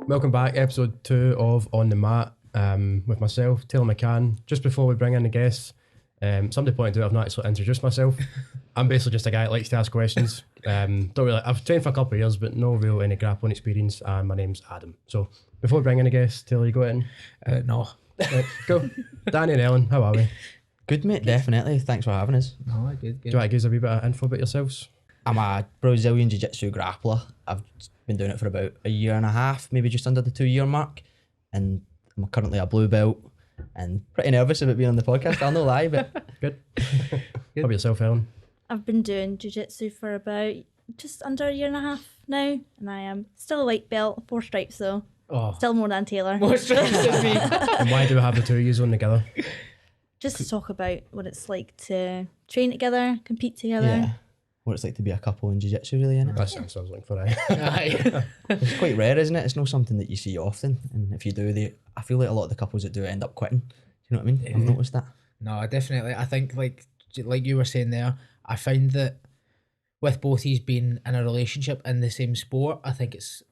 Welcome back, episode 2 of On the Mat with myself, Taylor McCann. Just before we bring in the guests, somebody pointed out I've not actually introduced myself. I'm basically just a guy that likes to ask questions. I've trained for a couple of years, but no real any grappling experience, and my name's Adam. So before we bring in the guests, Taylor, you go in? No. Right, cool. Danny and Ellen, how are we? Good, mate, definitely. Thanks for having us. No, good. Do you want to give us a wee bit of info about yourselves? I'm a Brazilian Jiu Jitsu grappler. I've been doing it for about a year and a half, maybe just under the 2-year mark. And I'm currently a blue belt and pretty nervous about being on the podcast, I'll no lie, but Good. How about yourself, Ellen? I've been doing jiu-jitsu for about just under a year and a half now, and I am still a white belt, 4 stripes though. Oh, Still more than Taylor. more stripes than me. And why do we have the two of you on together? Just to talk about what it's like to train together, compete together. yeah, what it's like to be a couple in Jiu Jitsu, really, innit? That's what I was looking for, eh? Aye. It's quite rare, isn't it? It's not something that you see often. And if you do, I feel like a lot of the couples that do it end up quitting. Do you know what I mean? I've noticed that. No, definitely. I think like you were saying there, I find that with both these being in a relationship in the same sport, I think it's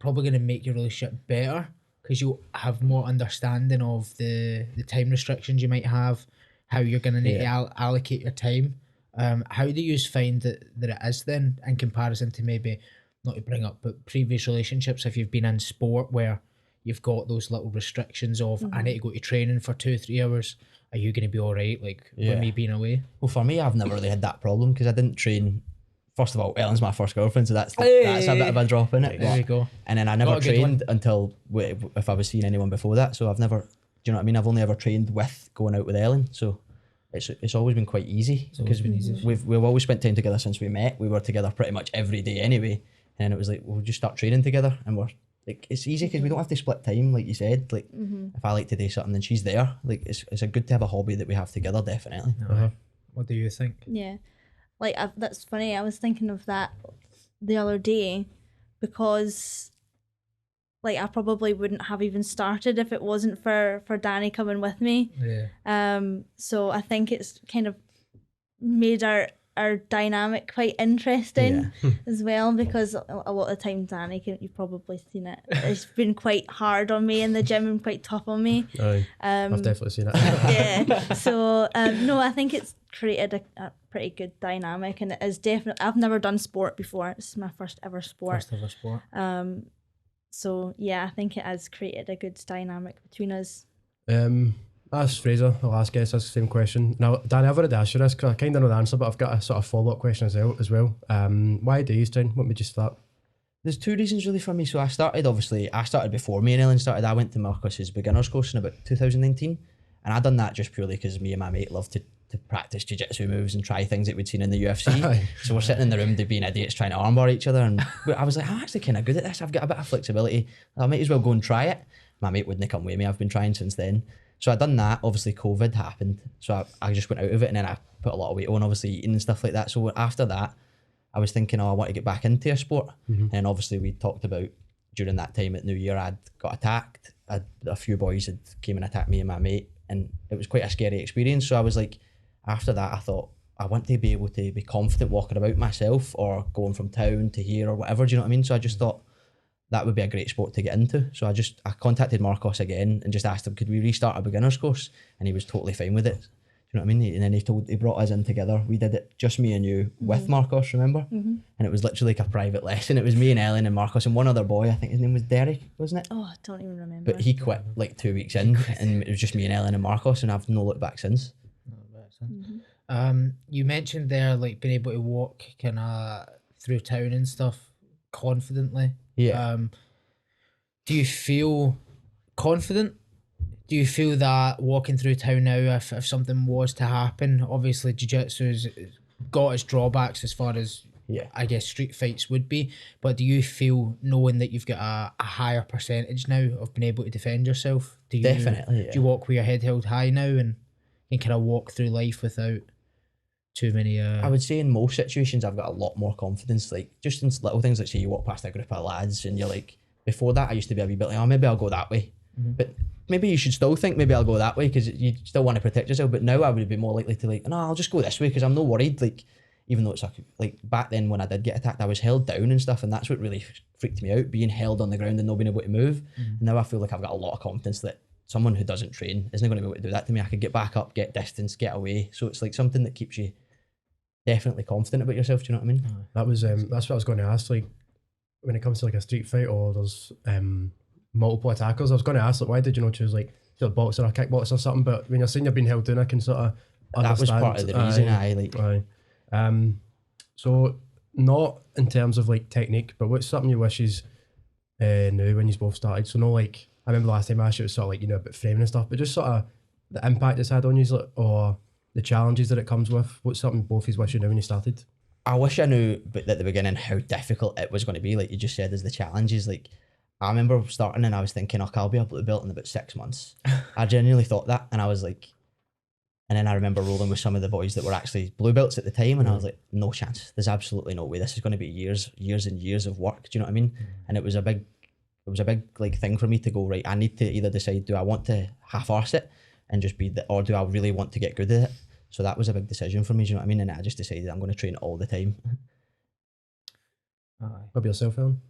probably going to make your relationship better because you'll have more understanding of the time restrictions you might have, how you're going to need to allocate your time. How do you find that it is then in comparison to maybe, not to bring up, but previous relationships, if you've been in sport where you've got those little restrictions of I need to go to training for 2-3 hours, are you going to be all right with me being away? Well, for me, I've never really had that problem because I didn't train. First of all, Ellen's my first girlfriend, so that's a bit of a drop in it. There we go. And then I never trained until if I was seeing anyone before that. So I've never, do you know what I mean? I've only ever trained with going out with Ellen. So it's always been quite easy because we've always spent time together since we met. We were together pretty much every day anyway. And it was like, we'll just start training together, and we're like, it's easy because we don't have to split time, like you said. Like if I like to do something, then she's there. Like it's a good to have a hobby that we have together, definitely. What do you think? Yeah. Like, that's funny. I was thinking of that the other day because, like, I probably wouldn't have even started if it wasn't for Danny coming with me. Yeah. So I think it's kind of made our dynamic quite interesting as well, because a lot of the time, Danny, you've probably seen it, it's been quite hard on me in the gym and quite tough on me. Aye, I've definitely seen it. Yeah. So no, I think it's created a pretty good dynamic, and it is definitely, I've never done sport before. It's my first ever sport. So yeah, I think it has created a good dynamic between us. Ask Fraser, the last guest, that's the same question. Now, Danny, I've already asked you this because I kind of know the answer, but I've got a sort of follow-up question as well. Why do you train? What made you start? There's 2 reasons really for me. So I started before me and Ellen started. I went to Marcus's beginner's course in about 2019, and I done that just purely because me and my mate loved to practice jiu-jitsu moves and try things that we'd seen in the UFC. So we're sitting in the room being idiots trying to armbar each other, and I was like, I'm actually kind of good at this. I've got a bit of flexibility. I might as well go and try it. My mate wouldn't come with me. I've been trying since then. So I done that. Obviously COVID happened, so I just went out of it, and then I put a lot of weight on, obviously eating and stuff like that. So after that, I was thinking, I want to get back into a sport. And obviously we talked about during that time at New Year, I'd got attacked. A few boys had came and attacked me and my mate, and it was quite a scary experience. So I was like, after that, I thought, I want to be able to be confident walking about myself or going from town to here or whatever, do you know what I mean? So I just thought that would be a great sport to get into. So I contacted Marcos again and just asked him, could we restart a beginner's course? And he was totally fine with it. Do you know what I mean? And then he brought us in together. We did it, just me and you, with Marcos, remember? And it was literally like a private lesson. It was me and Ellen and Marcos and one other boy. I think his name was Derek, wasn't it? Oh, I don't even remember. But he quit like 2 weeks in, and it was just me and Ellen and Marcos, and I've no looked back since. You mentioned there like being able to walk kind of through town and stuff confidently. Yeah. Do you feel confident? Do you feel that walking through town now, if something was to happen, obviously jiu-jitsu's got its drawbacks as far as I guess street fights would be, but do you feel knowing that you've got a higher percentage now of being able to defend yourself? Definitely. Do you walk with your head held high now and kind of walk through life without too many I would say in most situations I've got a lot more confidence, like just in little things, like say you walk past a group of lads and you're like, before that I used to be a wee bit like, oh, maybe I'll go that way, but maybe you should still think maybe I'll go that way because you still want to protect yourself. But now I would be more likely to like, no, I'll just go this way because I'm not worried. Like even though it's like back then when I did get attacked, I was held down and stuff, and that's what really freaked me out, being held on the ground and not being able to move. And now I feel like I've got a lot of confidence that someone who doesn't train isn't going to be able to do that to me. I could get back up, get distance, get away. So it's like something that keeps you definitely confident about yourself. Do you know what I mean? That was that's what I was going to ask. Like when it comes to like a street fight or there's multiple attackers, I was going to ask like why did you not choose like a boxer or a kickboxer or something? But when you're saying you're being held down, I can sort of understand. That was part of the reason. So not in terms of like technique, but what's something you wishes now when you both started? So no, like I remember last time I asked you, it was sort of like, you know, about framing and stuff, but just sort of the impact it's had on you, like, or the challenges that it comes with. What's something both of you wish you knew when you started? I wish I knew at the beginning how difficult it was going to be. Like you just said, as the challenges. Like I remember starting and I was thinking, I'll be a blue belt in about 6 months. I genuinely thought that, and I was like, and then I remember rolling with some of the boys that were actually blue belts at the time, and I was like, no chance. There's absolutely no way. This is going to be years and years of work. Do you know what I mean? And it was a big like thing for me to go, right, I need to either decide, do I want to half-arse it and just be or do I really want to get good at it? So that was a big decision for me, do you know what I mean? And I just decided I'm going to train all the time. What about yourself, Ellen?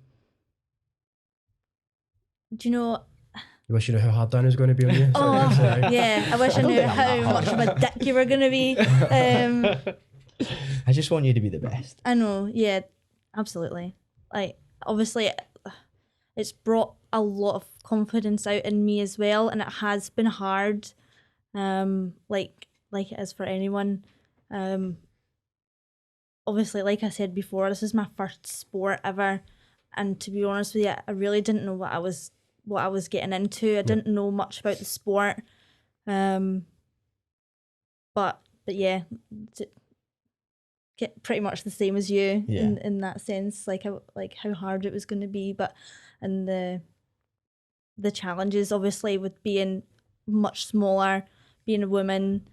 Do you know? You wish you knew how hard Dan was going to be on you? Oh, yeah. I wish I knew how much of a dick you were going to be. I just want you to be the best. I know, yeah, absolutely. Like, obviously, it's brought a lot of confidence out in me as well, and it has been hard, like it is for anyone. Obviously, like I said before, this is my first sport ever, and to be honest with you, I really didn't know what I was getting into. I didn't know much about the sport, but yeah, get pretty much the same as you in that sense, like how hard it was going to be, but and the challenges obviously with being much smaller, being a woman,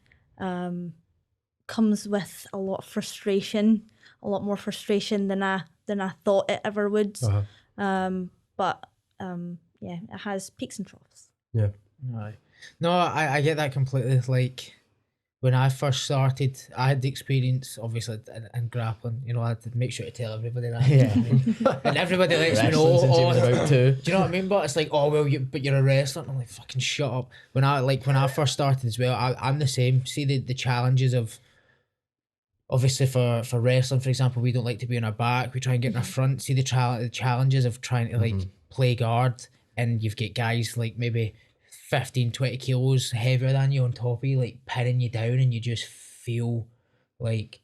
comes with a lot of frustration, a lot more frustration than I thought it ever would. But yeah, it has peaks and troughs. Yeah. No, I get that completely. Like when I first started, I had the experience obviously in grappling. You know, I had to make sure to tell everybody that. Yeah. And everybody lets me know. Do you know what I mean? But it's like, oh well, you're a wrestler. And I'm like, fucking shut up. When I first started as well, I'm the same. See the challenges of. Obviously, for wrestling, for example, we don't like to be on our back. We try and get in our front. See the challenges of trying to like play guard, and you've got guys like maybe 15, 20 kilos heavier than you on top of you, like pinning you down, and you just feel like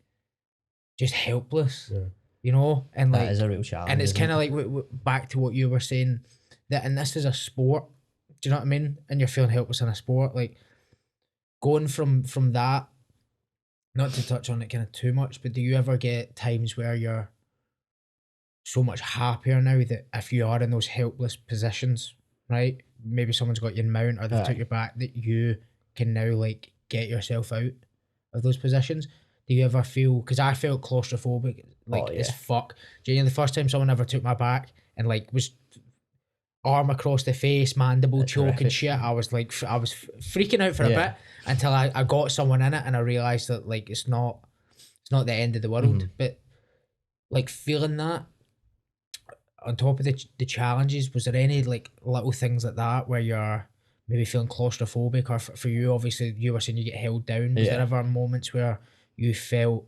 just helpless, you know? And like, that is a real challenge. And it's kind of like back to what you were saying, that, and this is a sport, do you know what I mean? And you're feeling helpless in a sport, like going from that, not to touch on it kind of too much, but do you ever get times where you're so much happier now that if you are in those helpless positions, right? Maybe someone's got you in mount or they've took your back, that you can now like get yourself out of those positions. Do you ever feel, because I felt claustrophobic, like as fuck. Do you know the first time someone ever took my back and like was arm across the face, mandible choke and shit, I was freaking out for a bit until I got someone in it and I realised that like it's not the end of the world. But like feeling that on top of the challenges, was there any like little things like that where you're maybe feeling claustrophobic, or for you, obviously you were saying you get held down, was there ever moments where you felt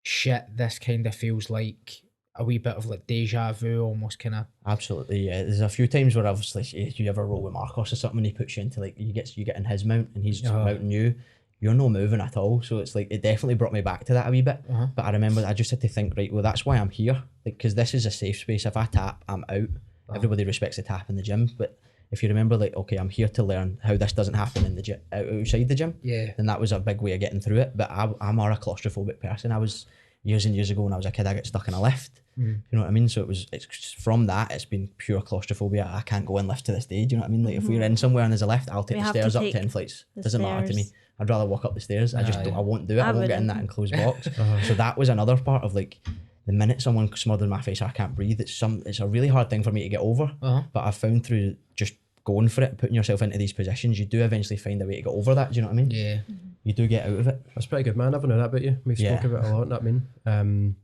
shit, this kind of feels like a wee bit of like deja vu almost kind of? Absolutely, yeah. There's a few times where obviously if you ever roll with Marcos or something and he puts you into like, you get in his mount and he's mounting you, you're not moving at all. So it's like, it definitely brought me back to that a wee bit. But I remember I just had to think, right, well, that's why I'm here. Like, because this is a safe space. If I tap, I'm out. Everybody respects the tap in the gym. But if you remember, like, okay, I'm here to learn how this doesn't happen in the gym, outside the gym. Yeah. Then that was a big way of getting through it. But I'm more a claustrophobic person. I was years and years ago when I was a kid, I got stuck in a lift. You know what I mean? So it's from that, it's been pure claustrophobia. I can't go in lift to this day. Do you know what I mean? Like if we're in somewhere and there's a lift, I'll take the stairs up 10 flights. Doesn't matter to me. I'd rather walk up the stairs. I won't do it. I won't get in that enclosed box. So that was another part of like, the minute someone smothered my face, I can't breathe. It's a really hard thing for me to get over. But I've found through just going for it, putting yourself into these positions, you do eventually find a way to get over that. Do you know what I mean? Yeah. you do get out of it. That's pretty good, man. I never knew that about you. We've Yeah. spoke about it a lot, that mean.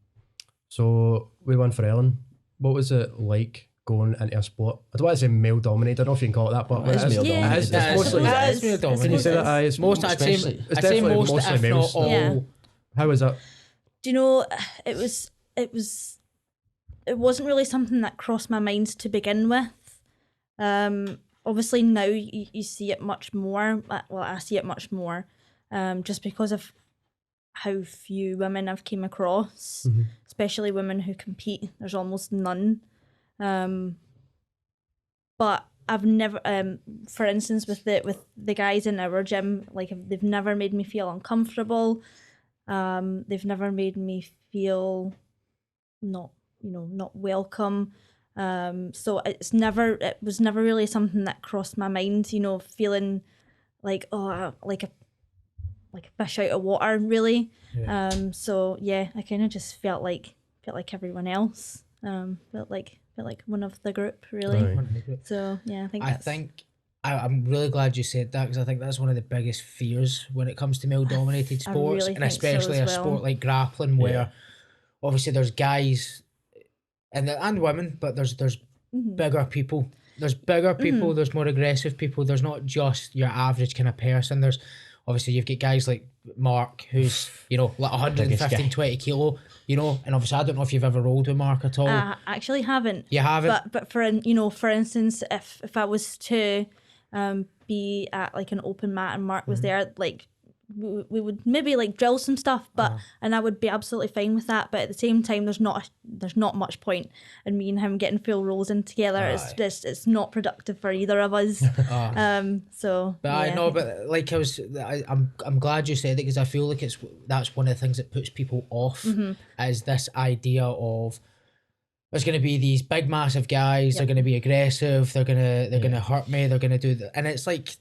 So we won for Ellen. What was it like going into a sport? I don't want to say male dominated. I don't know if you can call it that, but It is male dominated. It's mostly. It's male Can you dominated. say that? Aye, it's Most, I'd say, especially- it's I'd say definitely most, mostly if males. not all. Yeah. How was that? Do you know, it wasn't really something that crossed my mind to begin with. Obviously now you see it much more. Well, I see it much more, just because of how few women I've came across, especially women who compete. There's almost none. But I've never, for instance, with the guys in our gym, like they've never made me feel uncomfortable. They've never made me feel not welcome. So it was never really something that crossed my mind, feeling like, like a fish out of water, really. Yeah. So yeah, I kind of just felt like everyone else. Felt like one of the group, really. Right. So yeah, I'm really glad you said that, because I think that's one of the biggest fears when it comes to male dominated I sports, really and think so especially as a well. sport like grappling, where obviously there's guys and women, but there's bigger people. There's bigger people, there's more aggressive people. There's not just your average kind of person. There's obviously, you've got guys like Mark, who's, like 115, 20 kilo, and obviously I don't know if you've ever rolled with Mark at all. I actually haven't. You haven't? But for instance, if I was to be at like an open mat and Mark was there, like we would maybe like drill some stuff, but and I would be absolutely fine with that. But at the same time, there's not much point in me and him getting full rolls in together. It's not productive for either of us. So. But yeah, I know, but like I'm glad you said it, because I feel like that's one of the things that puts people off, is this idea of there's going to be these big massive guys. They're going to be aggressive. They're gonna hurt me. They're gonna do that, and it's like,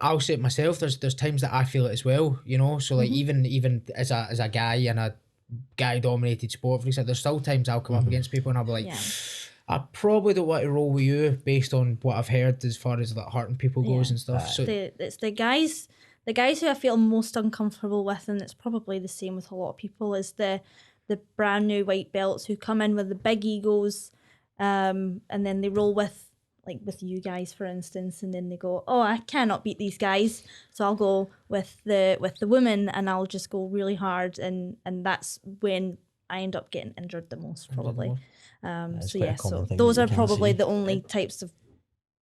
I'll say it myself. There's times that I feel it as well. So like even as a guy in a guy dominated sport, for example, there's still times I'll come up against people and I'll be like, I probably don't want to roll with you based on what I've heard as far as like hurting people goes and stuff. So it's the guys who I feel most uncomfortable with, and it's probably the same with a lot of people, is the brand new white belts who come in with the big egos, and then they roll with you guys, for instance, and then they go, oh, I cannot beat these guys, so I'll go with the women and I'll just go really hard, and that's when I end up getting injured the most, probably. So those are probably the only types of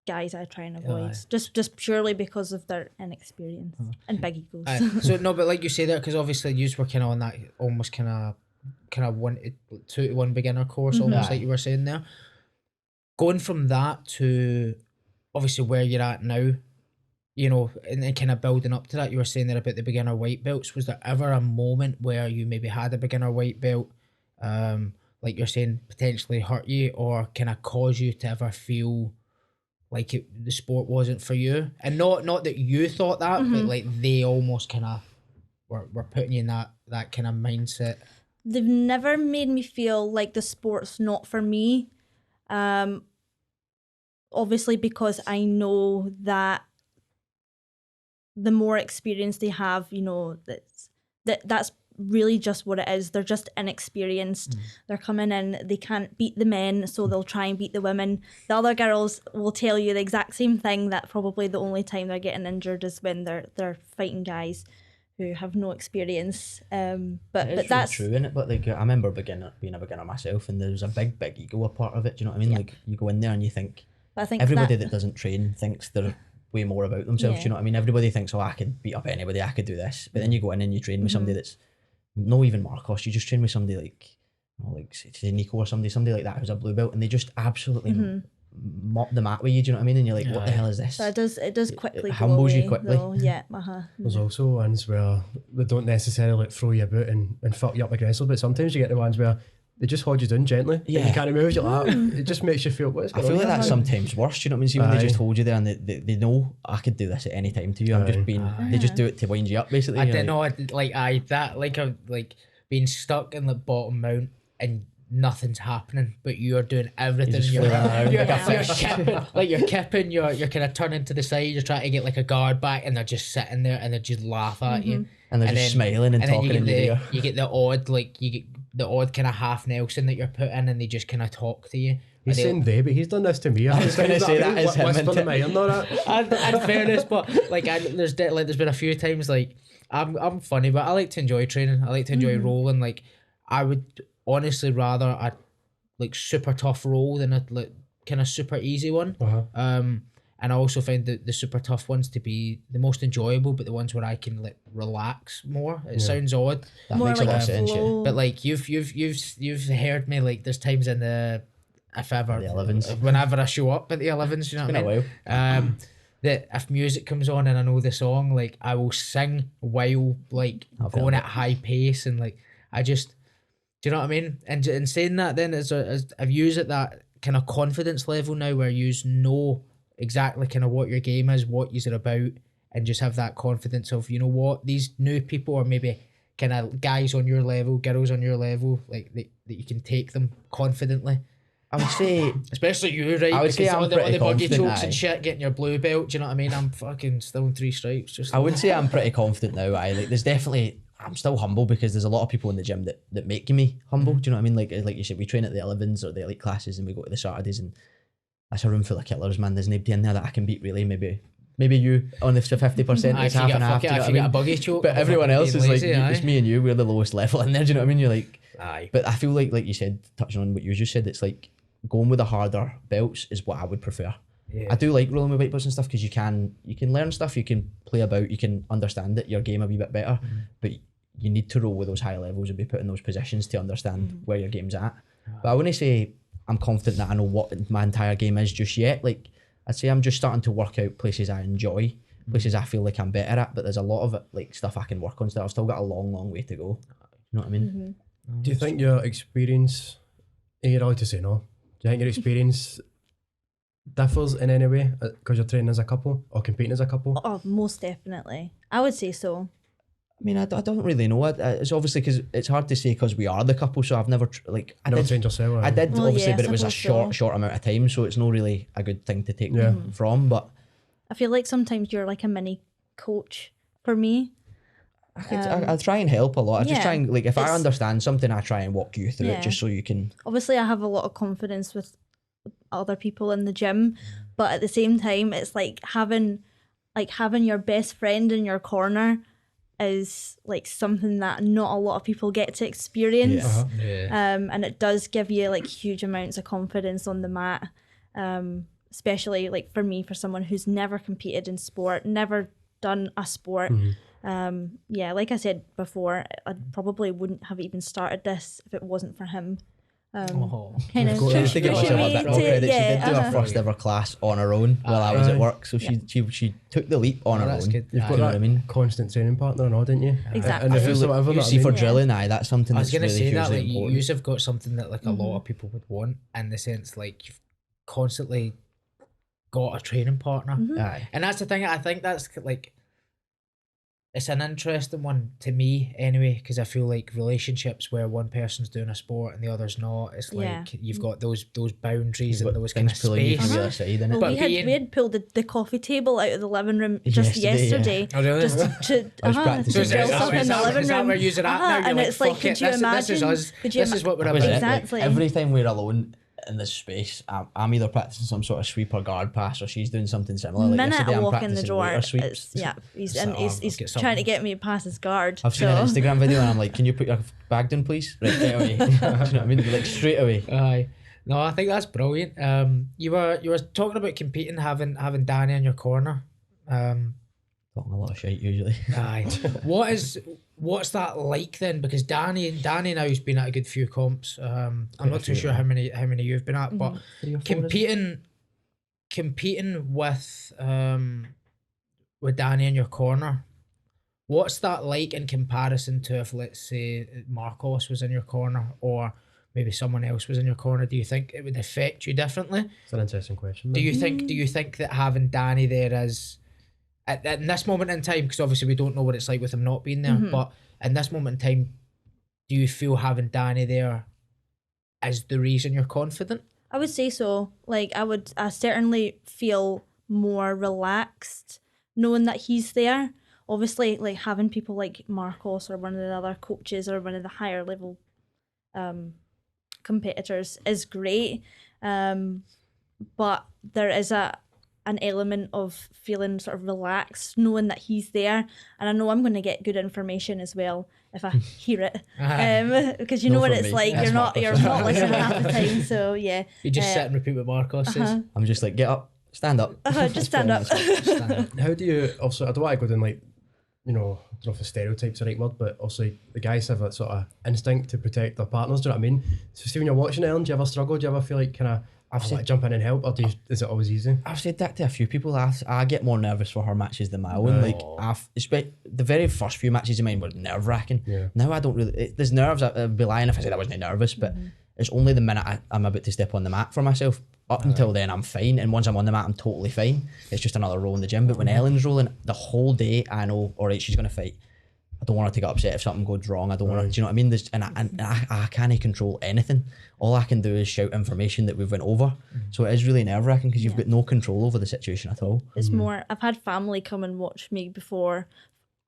guys I try and avoid, just purely because of their inexperience and big egos. So no, but like you say that, because obviously you were kind of on that almost kind of 2 to 1 beginner course, almost like you were saying there. Going from that to obviously where you're at now, and then kind of building up to that, you were saying there about the beginner white belts. Was there ever a moment where you maybe had a beginner white belt, like you're saying, potentially hurt you, or kind of cause you to ever feel like the sport wasn't for you? And not that you thought that, but like they almost kind of were putting you in that kind of mindset. They've never made me feel like the sport's not for me. Obviously, because I know that the more experience they have, that's really just what it is. They're just inexperienced. They're coming in, they can't beat the men, so they'll try and beat the women. The other girls will tell you the exact same thing, that probably the only time they're getting injured is when they're fighting guys who have no experience. But that's true, isn't it? But like, I remember being a beginner myself, and there was a big ego a part of it. Do you know what I mean? Like, you go in there and you think, but I think everybody that doesn't train thinks they're way more about themselves. Yeah. Do you know what I mean? Everybody thinks, oh, I could beat up anybody, I could do this. But then you go in and you train with somebody that's no even Marcos. You just train with somebody like, like say Nico or somebody like that who's a blue belt, and they just absolutely mop the mat with you. Do you know what I mean? And you're like, what the hell is this? So it does quickly It go humbles away, you quickly. though. Yeah. There's also ones where they don't necessarily like throw you about and fuck you up aggressively, but sometimes you get the ones where they just hold you down gently. Yeah. And you can't move. You're like, it just makes you feel, what's I going feel on like that's here? sometimes worse. Do you know what I mean? See, when they just hold you there and they know I could do this at any time to you. I'm just being. They just do it to wind you up, basically. I You're don't know, like being stuck in the bottom mount and nothing's happening, but you're doing everything. just You're, flailing around you're, like a you're fish. kipping, like you're kipping, you're kind of turning to the side, you're trying to get like a guard back, and they're just sitting there and they just laugh at you. And they're just smiling and then talking in your ear. you get the odd, like you get the odd kind of half Nelson that you're put in, and they just kind of talk to you. He's saying they, but he's done this to me. I was going to say that is him. Whispering in my ear and all that. And fairness, but like there's been a few times like I'm funny, but I like to enjoy training. I like to enjoy rolling. Like I would honestly rather a like super tough roll than a like kind of super easy one. And I also find the super tough ones to be the most enjoyable, but the ones where I can like relax more. It sounds odd. That More makes a lot like of sense, yeah. flow. But like you've heard me, like there's times in the if ever The 11s. whenever I show up at the 11s, you know what I Been a mean? while. That if music comes on and I know the song, like I will sing while like I've going heard at high pace, and like I just, do you know what I mean? And in saying that, then as I've used at that kind of confidence level now, where you know exactly kind of what your game is, what you're about, and just have that confidence of, you know what, these new people are maybe kind of guys on your level, girls on your level, like that you can take them confidently. I would say, Especially you, right? I would say Because I'm all the pretty buggy confident, chokes and aye. shit, getting your blue belt, do you know what I mean? I'm fucking still in 3 stripes. Just I would say I'm pretty confident now. Like, there's definitely, I'm still humble because there's a lot of people in the gym that make me humble. Do you know what I mean? Like you said, we train at the 11s or the elite classes, and we go to the Saturdays, and that's a room full of killers, man. There's nobody in there that I can beat, really. Maybe you on the 50%. It's half and half. Do you know what I If you get a mean? buggy choke, But everyone else is lazy, like, it's aye. me and you. We're the lowest level in there. Do you know what I mean? You're like, Aye. but I feel like you said, touching on what you just said, it's like going with the harder belts is what I would prefer. Yeah. I do like rolling with white belts and stuff because you can learn stuff, you can play about, you can understand it, your game a wee bit better. But you need to roll with those high levels and be put in those positions to understand where your game's at. But I wouldn't say I'm confident that I know what my entire game is just yet. Like I'd say I'm just starting to work out places I enjoy, places I feel like I'm better at. But there's a lot of it, like stuff I can work on. Still, I've still got a long way to go. You know what I mean? Do you think your experience, you're allowed to say no, do you think your experience differs in any way because you're training as a couple or competing as a couple? Oh, most definitely. I would say so. I mean, I don't really know. It's obviously because it's hard to say because we are the couple. So I've never I Never did trained yourself? I did Well, obviously, yeah, but it was a suppose so. short amount of time, so it's not really a good thing to take Yeah. from. But I feel like sometimes you're like a mini coach for me. I try and help a lot. I just yeah, try and, like, if I it's- understand something, I try and walk you through Yeah. it just so you can. Obviously, I have a lot of confidence with other people in the gym, but at the same time, it's like having your best friend in your corner is like something that not a lot of people get to experience. Yeah. And it does give you like huge amounts of confidence on the mat, especially like for me, for someone who's never competed in sport, never done a sport. Yeah, like I said before, I probably wouldn't have even started this if it wasn't for him. Kind of got Just to give myself a bit more credit, she did do her first ever class on her own while I was at work, so she took the leap on her that's own. good. You've Aye. got You know that what I mean? constant training partner and all, didn't you? Exactly. And if I it's feel whatever, like, you know see, what for I mean? drilling, that's something I was that's gonna really say that hugely like important. you have got something that like a lot of people would want, in the sense like you've constantly got a training partner. Aye. And that's the thing, I think that's like, it's an interesting one to me anyway, because I feel like relationships where one person's doing a sport and the other's not, it's like Yeah. you've got those boundaries You've and got those kind of things pulling you space. from the other side, innit? Well, But we had pulled the coffee table out of the living room just Yesterday, yesterday. Oh, really? Just to I was practicing to So drill is that- something in the living is that room. where you're at now? You're And like, it's like, fuck could it, you this imagine? is us. Could you This is what we're That was about. it. Like, Exactly. every time we're alone in this space, I'm either practicing some sort of sweep or guard pass, or she's doing something similar. Like minute yesterday, I I'm walk in the practicing door, waiter sweeps. it's, yeah, he's So, he's let's get trying to something. get me past his guard. I've seen an Instagram video and I'm like, can you put your bag down, please? Right away. Do you know what I mean? Like straight away. Aye. No, I think that's brilliant. You were talking about competing, having Danny in your corner. Talking a lot of shit usually. Aye. What's that like then? Because Danny now has been at a good few comps. I'm not too sure how many you've been at, but competing with Danny in your corner, what's that like in comparison to if, let's say, Marcos was in your corner or maybe someone else was in your corner? Do you think it would affect you differently? It's an interesting question. Do you think that having Danny there is at this moment in time, because obviously we don't know what it's like with him not being there, but in this moment in time, do you feel having Danny there is the reason you're confident? I would say so. Like I certainly feel more relaxed knowing that he's there. Obviously, like having people like Marcos or one of the other coaches or one of the higher level competitors is great. But there is an element of feeling sort of relaxed knowing that he's there, and I know I'm going to get good information as well if I hear it, because you know what it's like. You're not listening half the time, so yeah. You just sit and repeat what Marcos says. I'm just like, get up, stand up. Just stand up. How do you also? I don't want to go down like, I don't know if the stereotype's the right word, but also the guys have that sort of instinct to protect their partners. Do you know what I mean? So see, when you're watching Ellen, do you ever struggle? Do you ever feel like kind of jump in and help, or is it always easy? I've said that to a few people. I get more nervous for her matches than my own. Like the very first few matches of mine were nerve wracking. Yeah. Now I don't really. There's nerves. I'd be lying if I said I wasn't nervous, but it's only the minute I'm about to step on the mat for myself. Up until then, I'm fine, and once I'm on the mat, I'm totally fine. It's just another roll in the gym. But when Ellen's rolling, the whole day, I know, all right, she's gonna fight. I don't want her to get upset if something goes wrong. I don't want her. Do you know what I mean? I can't control anything. All I can do is shout information that we've went over. So it is really nerve wracking because you've got no control over the situation at all. It's more. I've had family come and watch me before.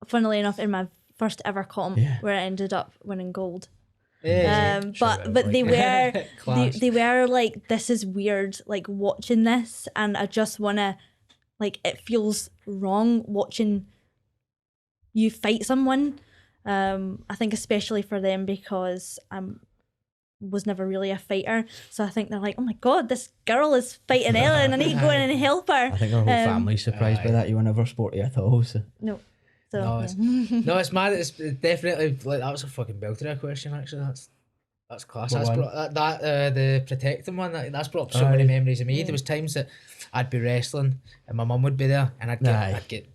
Funnily enough, in my first ever comp, where I ended up winning gold. But they were they were like, this is weird, like watching this, and I just wanna, like, it feels wrong watching you fight someone. I think especially for them, because was never really a fighter, so I think they're like, oh my god, this girl is fighting Ellen, I need to go in and help her. I think our whole family's surprised by that. You were never sporty at all, so no. So, no, it's mad. It's definitely like, that was a fucking belter question. Actually, that's class. That's brought the protecting one. That's brought up so many memories of me. There was times that I'd be wrestling and my mum would be there, and I'd get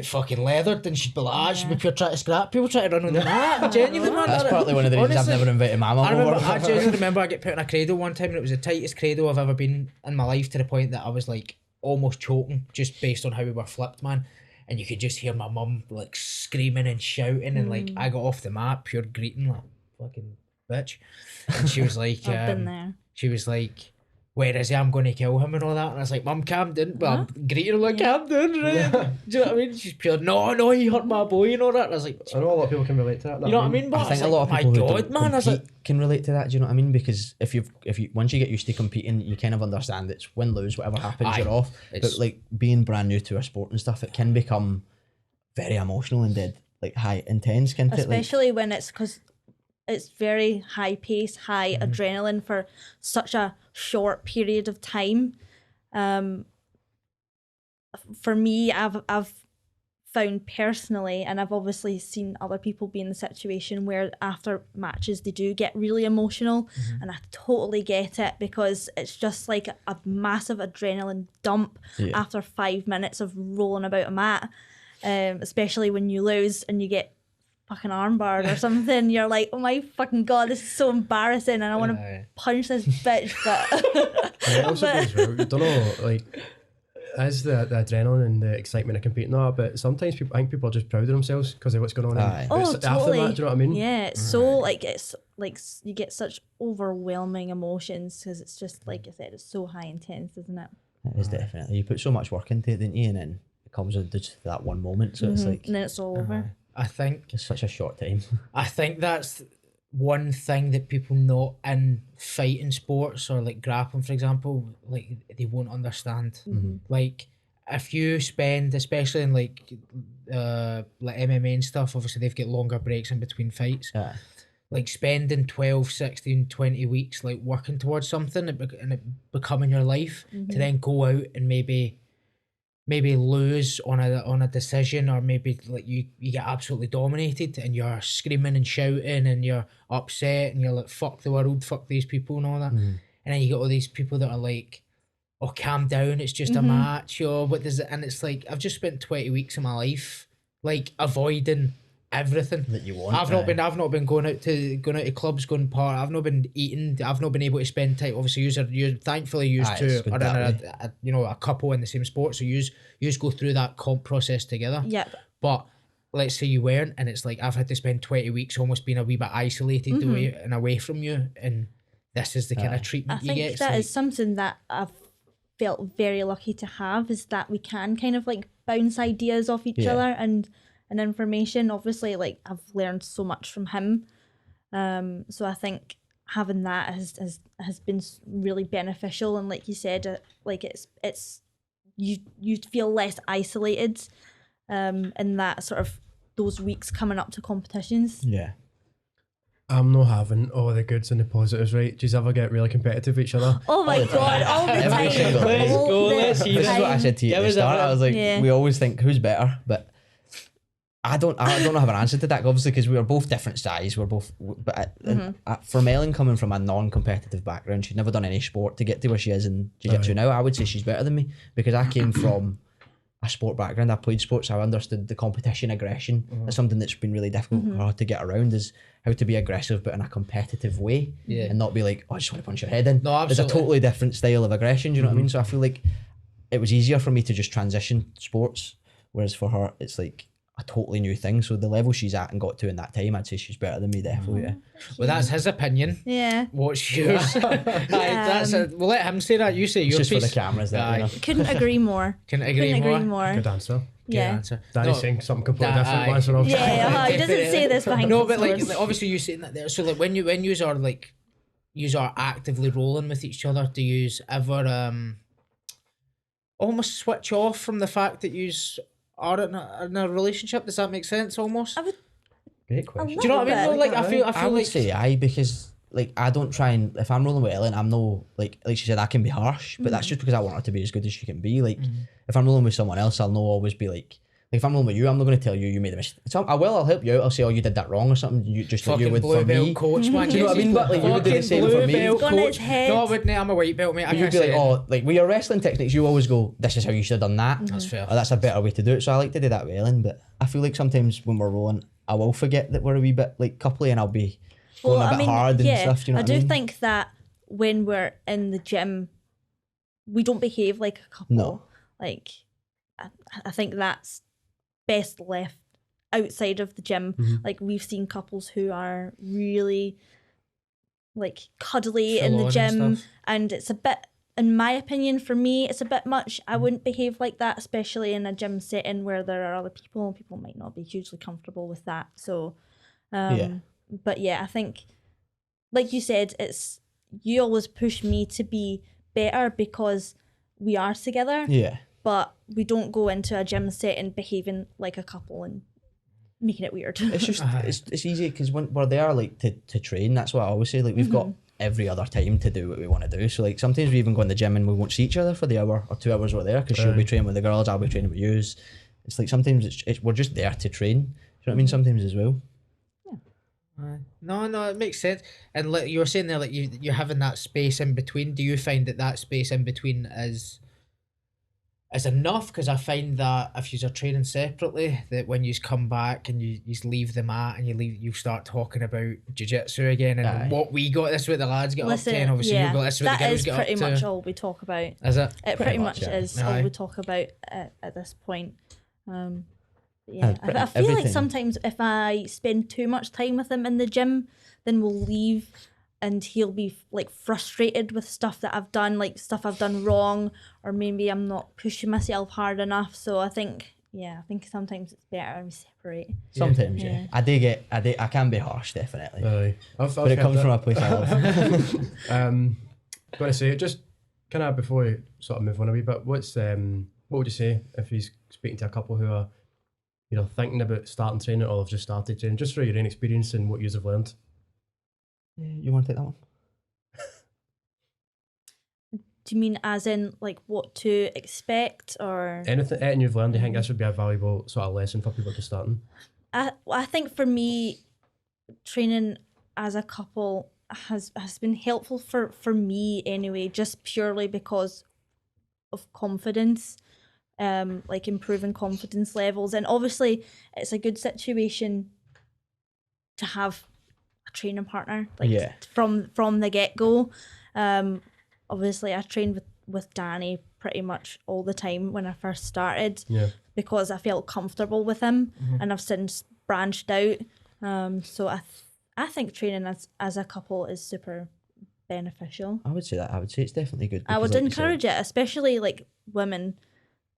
fucking leathered, and she'd be like, she'd be pure trying to scrap. People trying to run on the mat. Genuinely, man. That's partly one of the reasons I've never invited my mum over. I genuinely remember I get put in a cradle one time, and it was the tightest cradle I've ever been in my life, to the point that I was like almost choking just based on how we were flipped, man. And you could just hear my mum like screaming and shouting, and like I got off the mat, pure greeting, like fucking bitch. And she was like, I've been there. She was like, where is he? I'm going to kill him and all that. And I was like, Mum, calm down. Well, I'm greeting her like, calm down, right? Do you know what I mean? She's pure, no, he hurt my boy and all that. And I was like, I know a lot of people can relate to that. You know what I mean? But I think like, a lot of people who don't compete can relate to that. Do you know what I mean? Because if you once you get used to competing, you kind of understand it's win, lose, whatever happens, you're off. But like being brand new to a sport and stuff, it can become very emotional and high intense, can't it? Especially when it's, because it's very high pace, high adrenaline for such a short period of time. For me, I've found personally, and I've obviously seen other people be in the situation where after matches they do get really emotional, and I totally get it, because it's just like a massive adrenaline dump after 5 minutes of rolling about a mat, especially when you lose and you get fucking armbarred or something. You're like, oh my fucking god, this is so embarrassing, and I want to punch this bitch. But it also goes well. I don't know, like, as the adrenaline and the excitement of competing, but sometimes I think people are just proud of themselves because of what's going on. Oh, after totally. that, do you know what I mean? Yeah, it's so like, it's like you get such overwhelming emotions, because it's just like I said, it's so high intense, isn't it? It is definitely. You put so much work into it, didn't you? And then it comes with just that one moment, so it's like, and then it's all over. I think it's such a short time. I think that's one thing that people not in fighting sports or like grappling, for example, like they won't understand. Like if you spend, especially in like MMA and stuff, obviously they've got longer breaks in between fights. Like spending 12, 16, 20 weeks like working towards something and it becoming your life, to then go out and maybe lose on a decision, or maybe like you get absolutely dominated and you're screaming and shouting and you're upset and you're like, fuck the world, fuck these people and all that. And then you get all these people that are like, oh, calm down, it's just a match, or what does it? And it's like, I've just spent 20 weeks of my life like avoiding everything that you want. I've not been going out to clubs, going part. I've not been eating. I've not been able to spend time. Obviously, you thankfully used to are in a couple in the same sport, so you go through that comp process together. Yeah. But let's say you weren't, and it's like I've had to spend 20 weeks almost being a wee bit isolated away from you, and this is the kind of I treatment you think get. that is something that I've felt very lucky to have, is that we can kind of like bounce ideas off each other and information. Obviously, like I've learned so much from him, so I think having that has been really beneficial. And like you said, like it's you feel less isolated in that sort of those weeks coming up to competitions. Yeah. I'm not having all the goods and the positives, right? Do you ever get really competitive with each other? Oh my god, all the Every time. single day. Let's go, All the let's hear This is what I time. said to you at Give the us a start. bit. I was like, Yeah. we always think who's better, but I don't have an answer to that, obviously, because we are both different size. We're both, but for Melon coming from a non-competitive background, she'd never done any sport to get to where she is in jiu-jitsu now. I would say she's better than me because I came from a sport background. I played sports. So I understood the competition aggression. That's something that's been really difficult for her to get around, is how to be aggressive but in a competitive way and not be like, oh, I just want to punch your head in. No, There's a absolutely. totally different style of aggression. Do you know what I mean? So I feel like it was easier for me to just transition sports, whereas for her, it's like a totally new thing. So the level she's at and got to in that time, I'd say she's better than me, definitely. Yeah. Well, that's his opinion. Yeah. What's yours? We'll let him say that. You say It's your just for piece. the cameras there, Aye. you know. Couldn't agree more. Couldn't agree more. Good answer. Good Yeah. answer. Danny's No, saying something completely That- different. aye. Once we're off. Yeah, he doesn't say this behind No, closed but like doors. obviously you saying that there. So like when you are like you are actively rolling with each other, do you ever almost switch off from the fact that you are in a relationship? Does that make sense? Almost. I would Great question. Do you know what I mean? bit. No, like I feel I would like say aye, because like I don't try and, if I'm rolling with Ellen, I'm no like she said, I can be harsh, but that's just because I want her to be as good as she can be. Like if I'm rolling with someone else, I'll no always be like if I'm rolling with you, I'm not going to tell you made a mistake. So I'll help you out. I'll say, oh, you did that wrong or something. You just like you fucking would blue for belt me. coach, man. Do you know what I mean? But like you would do the Fucking same blue for me. belt Gone his coach. head. No, I wouldn't. I'm a white belt, mate. But you'd be like, oh, like with your wrestling techniques, you always go, this is how you should have done that. That's fair. Or that's a better way to do it. So I like to do that with Ellen, but I feel like sometimes when we're rolling, I will forget that we're a wee bit like coupley and I'll be going a bit hard and stuff. Do you know I what do I mean? think that when we're in the gym, we don't behave like a couple. No. Like, I think that's best left outside of the gym. Like, we've seen couples who are really like cuddly Full in on the and gym, stuff. and it's a bit, in my opinion, for me, it's a bit much. I wouldn't behave like that, especially in a gym setting where there are other people and people might not be hugely comfortable with that. So, but yeah, I think, like you said, it's, you always push me to be better because we are together, Yeah. but we don't go into a gym setting behaving like a couple and making it weird. It's just it's easy because when we're there like to train, that's what I always say. Like we've got every other time to do what we want to do. So like sometimes we even go in the gym and we won't see each other for the hour or 2 hours we're there because she'll be training with the girls, I'll be training with yous. It's like sometimes it's we're just there to train. Do you know what I mean? Sometimes as well. No, it makes sense. And like you were saying there, like you're having that space in between. Do you find that space in between is enough? Because I find that if you're training separately, that when you come back and you leave the mat and you start talking about jiu-jitsu again and Aye. what we got, this is what the lads get Listen, up to, and obviously you got this is what the that girls is get pretty up to. much all we talk about. Is it? It pretty much yeah. is Aye. all we talk about at this point. Yeah, pretty- I feel like everything. sometimes if I spend too much time with him in the gym, then we'll leave and he'll be like frustrated with stuff that I've done, like stuff I've done wrong, or maybe I'm not pushing myself hard enough. So I think sometimes it's better we separate. Sometimes, yeah. I can be harsh, definitely. Aye. I've But it heard comes that. from a place I love. Gotta say, just kind of before we sort of move on a wee bit, what would you say if he's speaking to a couple who are, thinking about starting training or have just started training, just through your own experience and what you have learned? You want to take that one? Do you mean as in like what to expect, or Anything you've learned, I think this would be a valuable sort of lesson for people just starting. I think for me, training as a couple has been helpful for me anyway, just purely because of confidence, like improving confidence levels. And obviously it's a good situation to have a training partner, like Yeah. from the get-go. Obviously I trained with Danny pretty much all the time when I first started, Yeah. because I felt comfortable with him, and I've since branched out. So I think training as a couple is super beneficial. I would say that. I would say it's definitely good. I because, would like you said, encourage it, especially like women.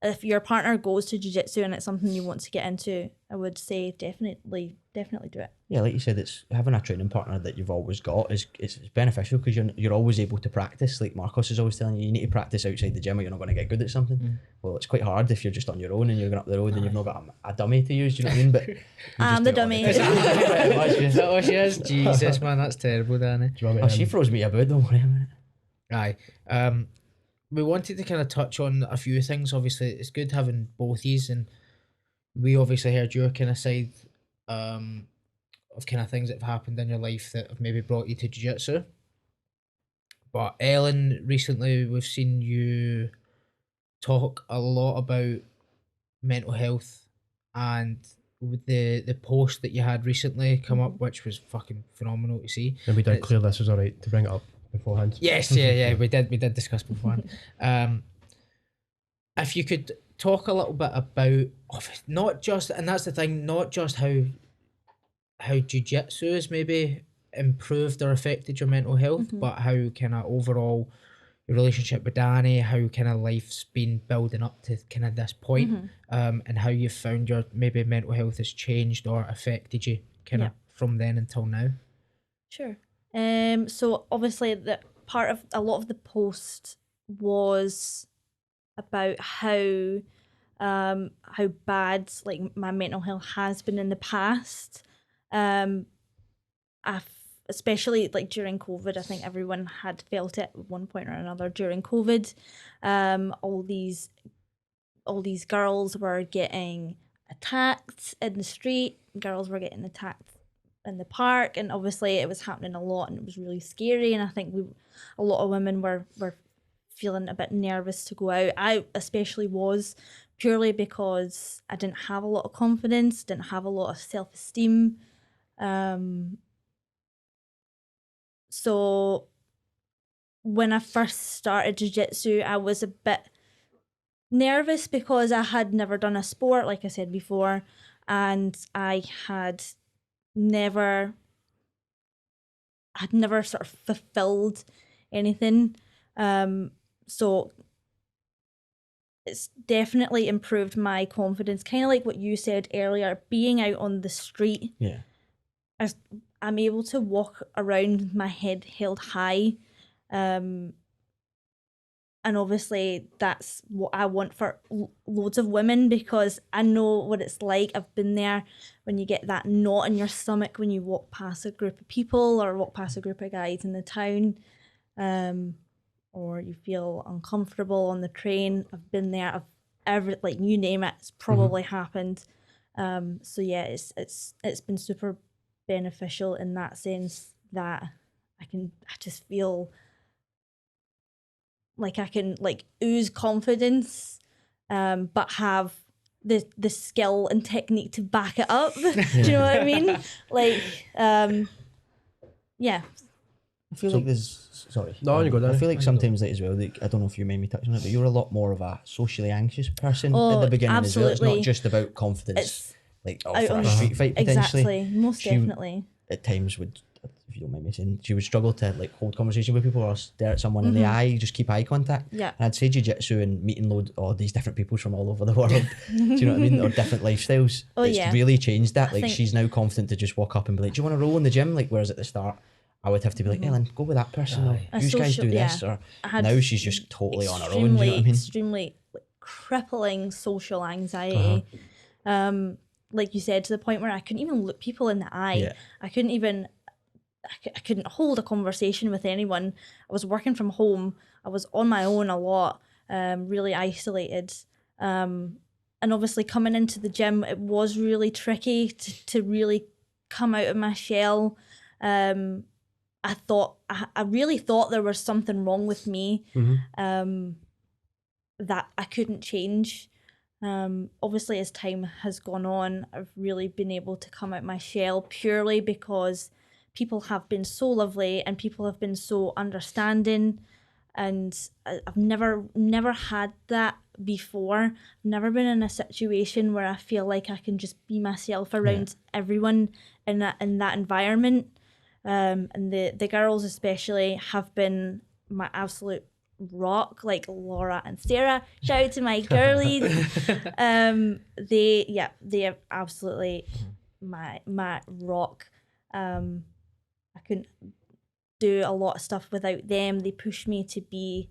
If your partner goes to jiu-jitsu and it's something you want to get into, I would say definitely do it. Yeah, like you said, it's having a training partner that you've always got is it's beneficial because you're always able to practice. Like Marcos is always telling you, you need to practice outside the gym or you're not going to get good at something. Well, it's quite hard if you're just on your own and you're going up the road and you've not got a dummy to use. Do you know what I mean? But I'm the dummy. Is that what she is? Jesus, man, that's terrible, Danny. Do you want me Oh, to, she throws me about. Don't worry about it. Aye. We wanted to kind of touch on a few things. Obviously, it's good having both and we obviously heard your kind of side of kind of things that have happened in your life that have maybe brought you to jiu-jitsu. But Ellen, recently we've seen you talk a lot about mental health, and with the post that you had recently come up, which was fucking phenomenal to see. and we did clear this was alright to bring it up beforehand. Yes, yeah, we did discuss beforehand. If you could talk a little bit about not just, and that's the thing, not just how jiu-jitsu has maybe improved or affected your mental health, but how kind of overall your relationship with Danny, how kind of life's been building up to kind of this point, and how you found your maybe mental health has changed or affected you kind of from then until now. Sure. So obviously the part of a lot of the post was about how bad like my mental health has been in the past. Especially like during COVID, I think everyone had felt it at one point or another during COVID. All these girls were getting attacked in the street. Girls were getting attacked in the park, and obviously it was happening a lot, and it was really scary. And I think a lot of women were feeling a bit nervous to go out. I especially was, purely because I didn't have a lot of confidence, didn't have a lot of self-esteem. So when I first started jiu-jitsu, I was a bit nervous because I had never done a sport, like I said before, and I had never sort of fulfilled anything. So it's definitely improved my confidence, kind of like what you said earlier, being out on the street. Yeah. I'm able to walk around with my head held high. And obviously that's what I want for loads of women, because I know what it's like. I've been there when you get that knot in your stomach when you walk past a group of people or walk past a group of guys in the town, or you feel uncomfortable on the train. I've been there. Like you name it, it's probably happened. So yeah, it's been super beneficial in that sense, that I just feel like I can like ooze confidence, but have the skill and technique to back it up. Do you know what I mean? Like, yeah. I feel like there's sorry. No, you go, Danny. I feel like sometimes like as well. Like, I don't know if you mind me touching on it, but you're a lot more of a socially anxious person at the beginning as well. It's absolutely. not just about confidence, It's like out for on a street fight potentially. exactly, most definitely. At times would, if you don't mind me saying, she would struggle to like hold conversation with people or stare at someone in the eye, just keep eye contact. Yeah. And I'd say jiu-jitsu and meeting all these different people from all over the world, do you know what I mean, or different lifestyles. It's really changed that. Like she's now confident to just walk up and be like, do you want to roll in the gym? Like, whereas at the start I would have to be like, Ellen, go with that person, or you guys do this, or now she's just totally on her own. Do you know what I mean? Extremely like, crippling social anxiety. Like you said, to the point where I couldn't even look people in the eye. Yeah. I couldn't hold a conversation with anyone. I was working from home. I was on my own a lot, really isolated. And obviously coming into the gym, it was really tricky to really come out of my shell. I really thought there was something wrong with me, that I couldn't change. Obviously as time has gone on, I've really been able to come out my shell purely because people have been so lovely and people have been so understanding. and I've never had that before. I've never been in a situation where I feel like I can just be myself around everyone in that environment. And the girls especially have been my absolute rock, like Laura and Sarah. Shout out to my girlies. They are absolutely my rock. I couldn't do a lot of stuff without them. They push me to be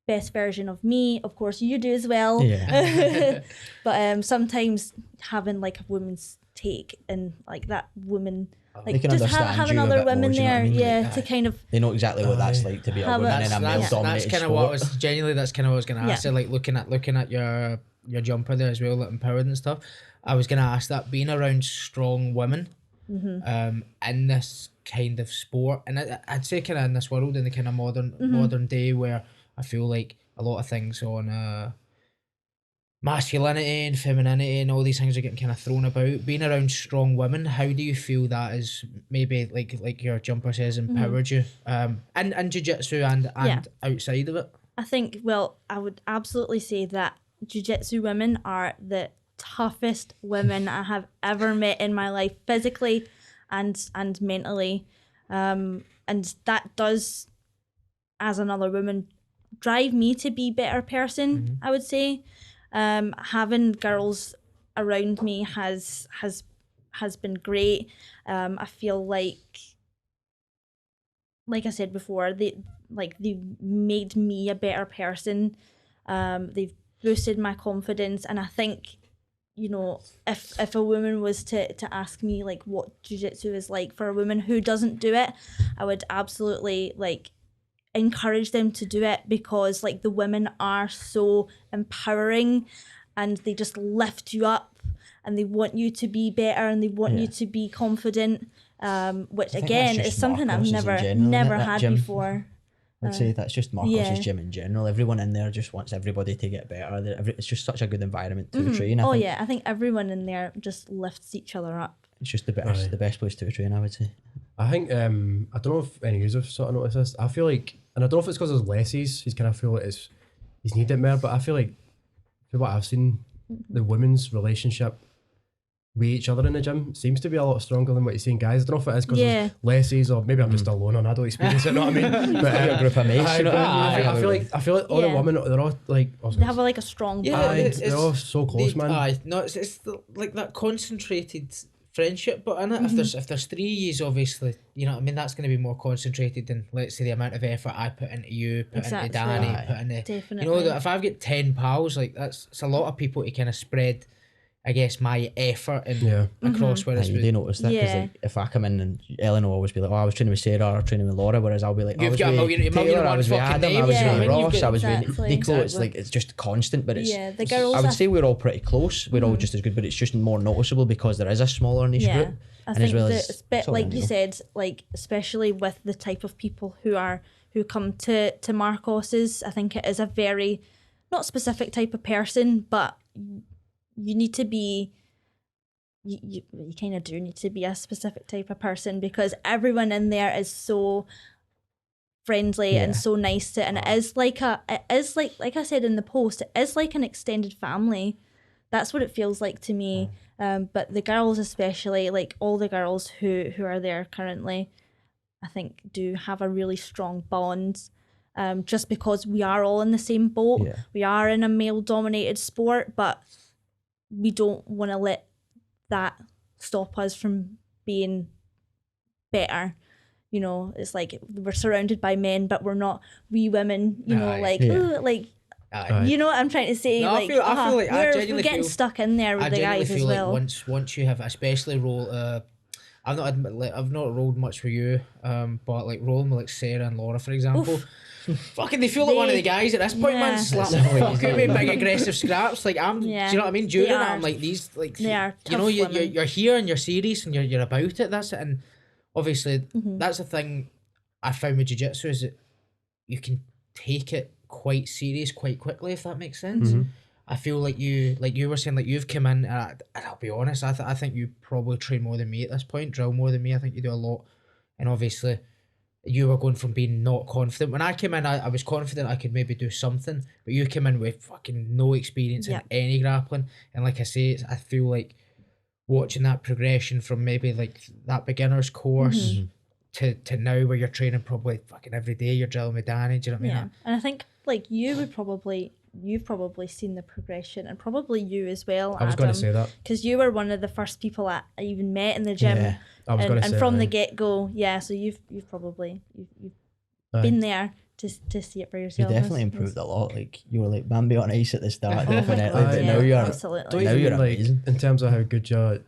best version of me. Of course, you do as well. Yeah. But sometimes having like a woman's take and like that woman, They like can just understand having you a other bit more, women do you know what I there, mean? yeah, Like, to kind of they know exactly what that's like to be a Have woman a- in a That's male-dominated kind of what I sport. was genuinely. That's kind of what I was gonna ask. Yeah. You, like looking at your jumper there as well, like empowered and stuff. I was gonna ask that, being around strong women, in this kind of sport, and I'd say kind of in this world, in the kind of modern day, where I feel like a lot of things on masculinity and femininity and all these things are getting kind of thrown about. Being around strong women, how do you feel that is maybe like your jumper says empowered you, in jiu-jitsu and Yeah. outside of it? I think, well, I would absolutely say that jiu-jitsu women are the toughest women I have ever met in my life, physically and mentally. And that does, as another woman, drive me to be a better person, I would say. Having girls around me has been great. I feel like I said before, they've made me a better person. They've boosted my confidence, and I think, you know, if a woman was to ask me like what jiu-jitsu is like for a woman who doesn't do it, I would absolutely like encourage them to do it, because like the women are so empowering and they just lift you up and they want you to be better and they want you to be confident, which think again that's is just something I've Marcos's in never general, isn't it, that had gym? before. I'd say that's just Marcos's yeah. gym in general. Everyone in there just wants everybody to get better. It's just such a good environment to train. I think I think everyone in there just lifts each other up. it's just the best place to train, I would say. I think I don't know if any of you have sort of noticed this. I feel like, and I don't know if it's because there's lesses, he's kind of feel like he's needed more, but I feel like, for what I've seen, the women's relationship with each other in the gym seems to be a lot stronger than what you see in guys. I don't know if it is because there's lesses, or maybe I'm just alone and I don't experience it, know what I mean? But a group of mates, you know what I mean? I feel like all the women, they're all like, They have like a strong Yeah, bond. they're all so close, man. It's like that concentrated friendship. But in it, if there's 3 years, obviously, you know what I mean, that's going to be more concentrated than, let's say, the amount of effort I put into you, put into Danny, put into Definitely. you know, that if I've got 10 pals, like it's a lot of people to kind of spread, I guess, my effort and across. Whereas You do notice that, because like, if I come in, and Ellen will always be like, "Oh, I was training with Sarah or training with Laura," whereas I'll be like, You've "I was got a with million Taylor, and I one was with fucking Adam, I was names, with you know, Ross, I was with Exactly. Nico." It's like, it's just constant, but it's the girls. I would say we're all pretty close. We're all just as good, but it's just more noticeable because there is a smaller niche group. I and think as well that as it's bit sorry, like you Nico. said, like especially with the type of people who come to Marcos's, I think it is a very not specific type of person, but you need to be. You kind of do need to be a specific type of person, because everyone in there is so friendly and so nice to, and it is like I said in the post, it is like an extended family. That's what it feels like to me. But the girls especially, like all the girls who are there currently, I think do have a really strong bond. Just because we are all in the same boat. Yeah. We are in a male dominated sport, but we don't want to let that stop us from being better. You know, it's like we're surrounded by men, but we're not. We women, you know, ooh, like you know what I'm trying to say. No, like, I feel like I we're genuinely getting feel, stuck in there with I the genuinely guys as feel well. like once you have, especially I've not rolled much with you, but like rolling with like Sarah and Laura, for example. Fucking, they feel like one of the guys at this point, man. Slap the fuck out with big aggressive scraps. Like do you know what I mean? During it, I'm like, these, like, They are you know, tough women. you're here and you're serious and you're about it. That's it. And obviously, that's the thing I found with jiu-jitsu, is that you can take it quite serious quite quickly, if that makes sense. I feel like you were saying, like you've come in, and I'll be honest, I think you probably train more than me at this point, drill more than me. I think you do a lot, and obviously, you were going from being not confident. When I came in, I was confident I could maybe do something, but you came in with fucking no experience in any grappling. And like I say, I feel like watching that progression from maybe like that beginner's course to now where you're training probably fucking every day, you're drilling with Danny, do you know what I mean? Yeah, and I think like you've probably seen the progression, and probably you as well, I was going to say that. because you were one of the first people I even met in the gym. Yeah. I was going to say and from that, the yeah. get-go, so you've probably Aye. been there to see it for You yourself. definitely improved a lot. Like you were like Bambi on ice at the start, Oh my definitely. God, But yeah, now you're absolutely. Don't now even you're mean, like, amazing. in terms of how good you're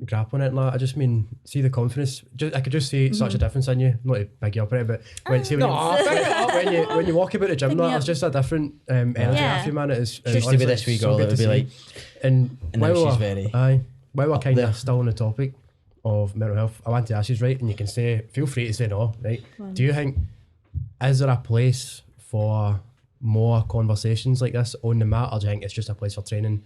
grappling it and that, I just mean, see the confidence. I could just see such a difference in you. Not to big you up at it, but when you walk about the gym, that it's just a different energy after you, man. It is Used to be this wee girl that would be like, and now while she's we're- very aye, while we're kind there. of still on the topic of mental health, I want to ask you, right, and you can say, feel free to say no, right? Do you think, is there a place for more conversations like this on the mat, or do you think it's just a place for training?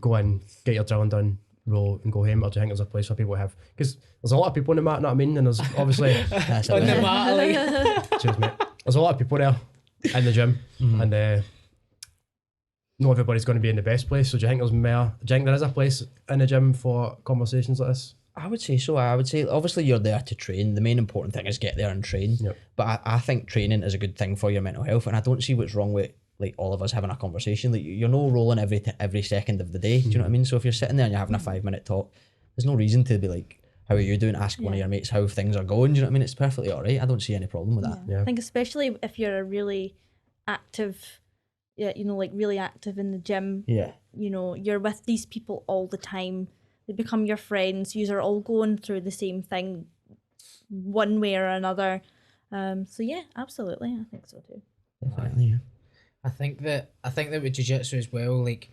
Go in, get your drilling done, roll and go home, or do you think there's a place for people to have? Because there's a lot of people on the mat, know what I mean? And there's obviously that's On the it. mat, like, cheers, mate. There's a lot of people there in the gym, and not everybody's going to be in the best place. So do you think there's more? Do you think there is a place in the gym for conversations like this? I would say so. I would say obviously you're there to train. The main important thing is get there and train. Yep. But I think training is a good thing for your mental health, and I don't see what's wrong with like all of us having a conversation. Like you're no rolling every second of the day. Do you know what I mean? So if you're sitting there and you're having a 5-minute talk, there's no reason to be like, "How are you doing?" Ask one of your mates how things are going. Do you know what I mean? It's perfectly alright. I don't see any problem with that. Yeah. I think especially if you're a really active, like really active in the gym. Yeah. You know, you're with these people all the time. They become your friends. You're all going through the same thing, one way or another. So yeah, absolutely, I think so too. Definitely. Yeah. I think that with jiu-jitsu as well, like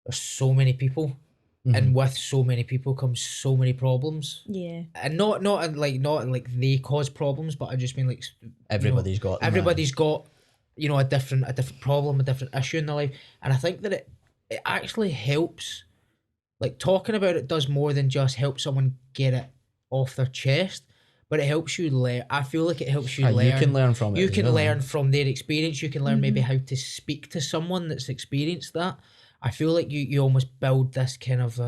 there's so many people, and with so many people comes so many problems. Yeah. And not like they cause problems, but I just mean like Everybody's got them, everybody's got a different problem, a different issue in their life, and I think that it actually helps. Like talking about it does more than just help someone get it off their chest, but it helps you learn. I feel like it helps you learn. You can learn from it. You as can well, learn from their experience. You can learn maybe how to speak to someone that's experienced that. I feel like you almost build this kind of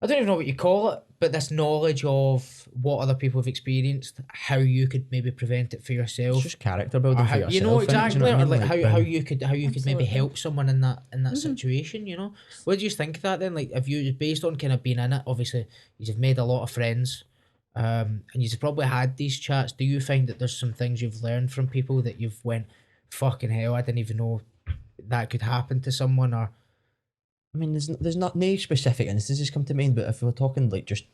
I don't even know what you call it, but this knowledge of what other people have experienced, how you could maybe prevent it for yourself. It's just character building for How, yourself. you know innit? Do exactly, you know what I or mean? like how you could maybe Absolutely. help someone in that situation. You know, what do you think of that then? Like, if you based on kind of being in it, obviously you've made a lot of friends, and you've probably had these chats. Do you find that there's some things you've learned from people that you've went, fucking hell, I didn't even know that could happen to someone? Or I mean, there's not no specific instances come to mind, but if we're talking like just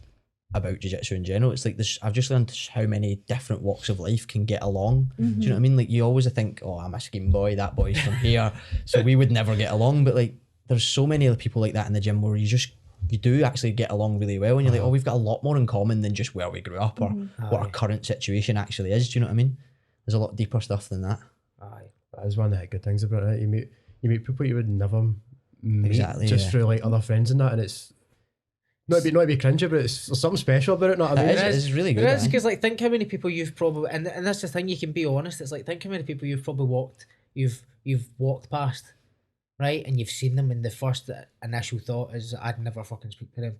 about jiu-jitsu in general, it's like this. I've just learned how many different walks of life can get along. Do you know what I mean? Like you always think, oh, I'm a scheme boy, that boy's from here, so we would never get along. But like, there's so many other people like that in the gym where you do actually get along really well, and you're like, oh, we've got a lot more in common than just where we grew up or what our current situation actually is. Do you know what I mean? There's a lot deeper stuff than that. aye, That is one of the good things about it. You meet people you would never meet Exactly, just yeah. through like other friends and that, and it's not to be cringy, but there's something special about it. Not I mean, It's really good. It is, eh? because like think how many people you've probably and that's the thing, you can be honest. It's like think how many people you've probably you've walked past, right, and you've seen them, and the first initial thought is I'd never fucking speak to them,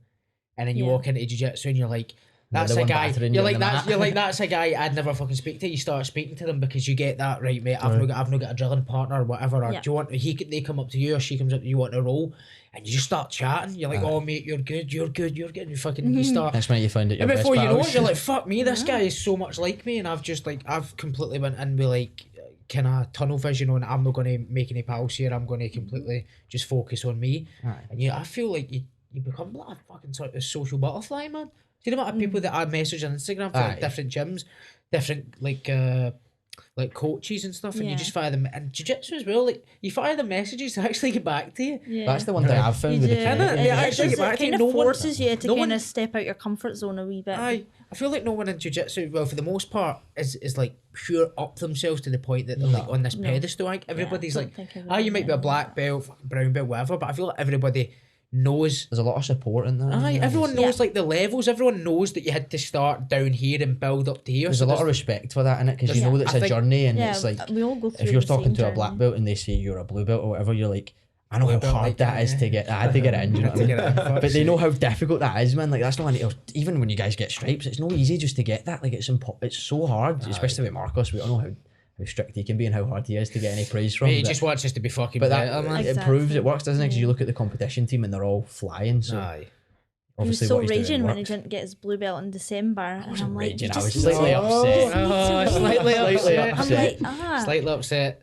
and then you walk into jiu-jitsu and you're like, that's the a one guy. battering You're you like on the that's mat. you're like that's a guy I'd never fucking speak to. You start speaking to them because you get that, right, mate. I've not got a drilling partner or whatever. Or Yeah. do you want? They come up to you or she comes up to you, want to roll, and you just start chatting. You're like, oh mate, you're good. You're good. You fucking you start. Next minute you find out your And best before you know battles. it, you're like, fuck me, this guy is so much like me, and I've completely went in with like kind of tunnel vision on, I'm not going to make any pals here, I'm going to completely just focus on me. And I feel like you become like a fucking sort of social butterfly, man. Do you know what people that I message on Instagram for like different gyms, different like coaches and stuff, and you just fire them, and jiu-jitsu as well, like you fire the messages to actually get back to you. Yeah. That's the one thing I've found You with the do. community. Yeah, It actually does- get back it to you. kind No of one- forces you to no kind one- of step out your comfort zone a wee bit. I feel like no one in jiu-jitsu, well, for the most part, is like pure up themselves to the point that they're like on this pedestal. Like everybody's don't like, think you might be a everybody black belt, fucking brown belt, whatever, but I feel like everybody knows. There's a lot of support in there. Aye, everyone knows like the levels. Everyone knows that you had to start down here and build up to here. There's a lot of respect for that in it, because you know that it's a journey, and it's like we all go through if you're the talking same to a journey. black belt and they say you're a blue belt or whatever, you're like, I know Blue how belt hard like that that, is yeah. to get. I had to get it in, you know what I mean? But they know how difficult that is, man. Like that's not even when you guys get stripes, it's not easy just to get that. Like it's so hard, especially with Marcos. We all know how strict he can be and how hard he is to get any praise from. He just wants us to be fucking but better, man. it proves it works, doesn't it? Because you look at the competition team and they're all flying. So Aye. He was obviously so what he's doing raging when he works. didn't get his blue belt in December. I And wasn't I'm like, raging, you I was just slightly need upset. Oh, slightly upset. I'm like, ah. Slightly upset.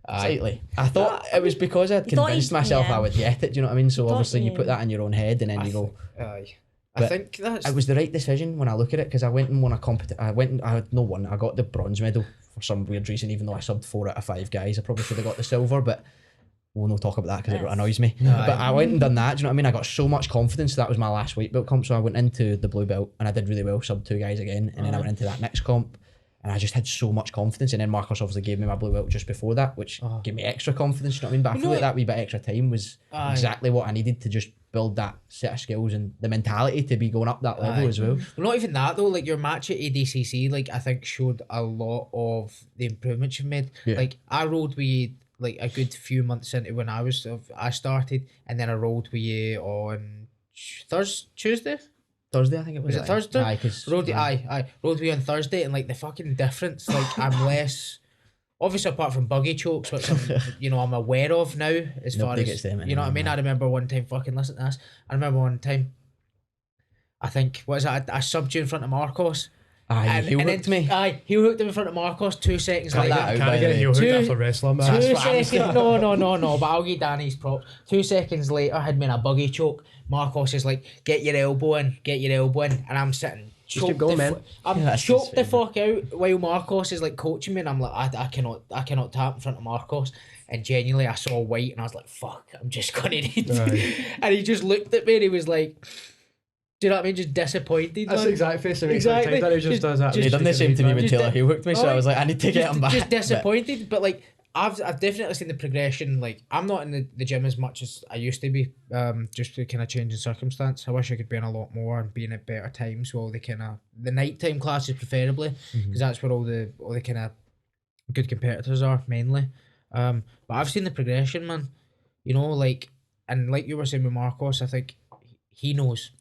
Aye. Slightly. I thought it was because I'd You thought convinced he- myself yeah. I would get it. Do you know what I mean? So Thought obviously you you- put that in your own head, and then you go. Aye. I But think that's... It was the right decision when I look at it, because I went and won a competition. I had no one. I got the bronze medal for some weird reason, even though I subbed 4 out of 5 guys. I probably should have got the silver, but we'll not talk about that because it Yes. annoys me. But I went and done that. Do you know what I mean? I got so much confidence. That was my last white belt comp, so I went into the blue belt and I did really well. Subbed 2 guys again, and then I went into that next comp. And I just had so much confidence, and then Marcos obviously gave me my blue belt just before that, which gave me extra confidence. You know what I mean? But I feel like that wee bit extra time was exactly what I needed to just build that set of skills and the mentality to be going up that level as well. Well, not even that though. Like your match at ADCC, like I think showed a lot of the improvements you've made. Yeah. Like I rolled with you like a good few months into when I started, and then I rolled with you on Tuesday. Thursday, I think it was. Was it Thursday? Aye, because Rolled with you on Thursday, and like the fucking difference, like I'm less. Obviously, apart from buggy chokes, which I'm aware of now, as Nobody far as gets them you know what I mean. anymore. I remember one time, fucking listen to this. I remember one time. I think what is it? I subbed you in front of Marcos. Aye, he hooked me. Aye, he hooked him in front of Marcos 2 seconds Cut later. that out, Can by I the get way. heel hooked Two- after wrestling, man? Two what I'm seconds. No. But I'll give Danny's props. 2 seconds later, had me in a buggy choke. Marcos is like, "Get your elbow in, and I'm sitting. Just keep going, man. I'm Yeah, that's choked his the fuck out while Marcos is like coaching me, and I'm like, I cannot tap in front of Marcos. And genuinely, I saw white, and I was like, fuck, I'm just gonna need to. Right. And he just looked at me, and he was like, do you know what I mean? Just disappointed. That's man. the exact face he makes Exactly. every time. He just does that. He done the same to me when Just Taylor he hooked me, so I was like, I need to get him back. Just disappointed, but like I've definitely seen the progression. Like I'm not in the gym as much as I used to be. Just to kind of change in circumstance. I wish I could be in a lot more and be in at better times. Well, the nighttime classes preferably, because that's where all the kind of good competitors are mainly. But I've seen the progression, man. You know, like and like you were saying with Marcos, I think he knows.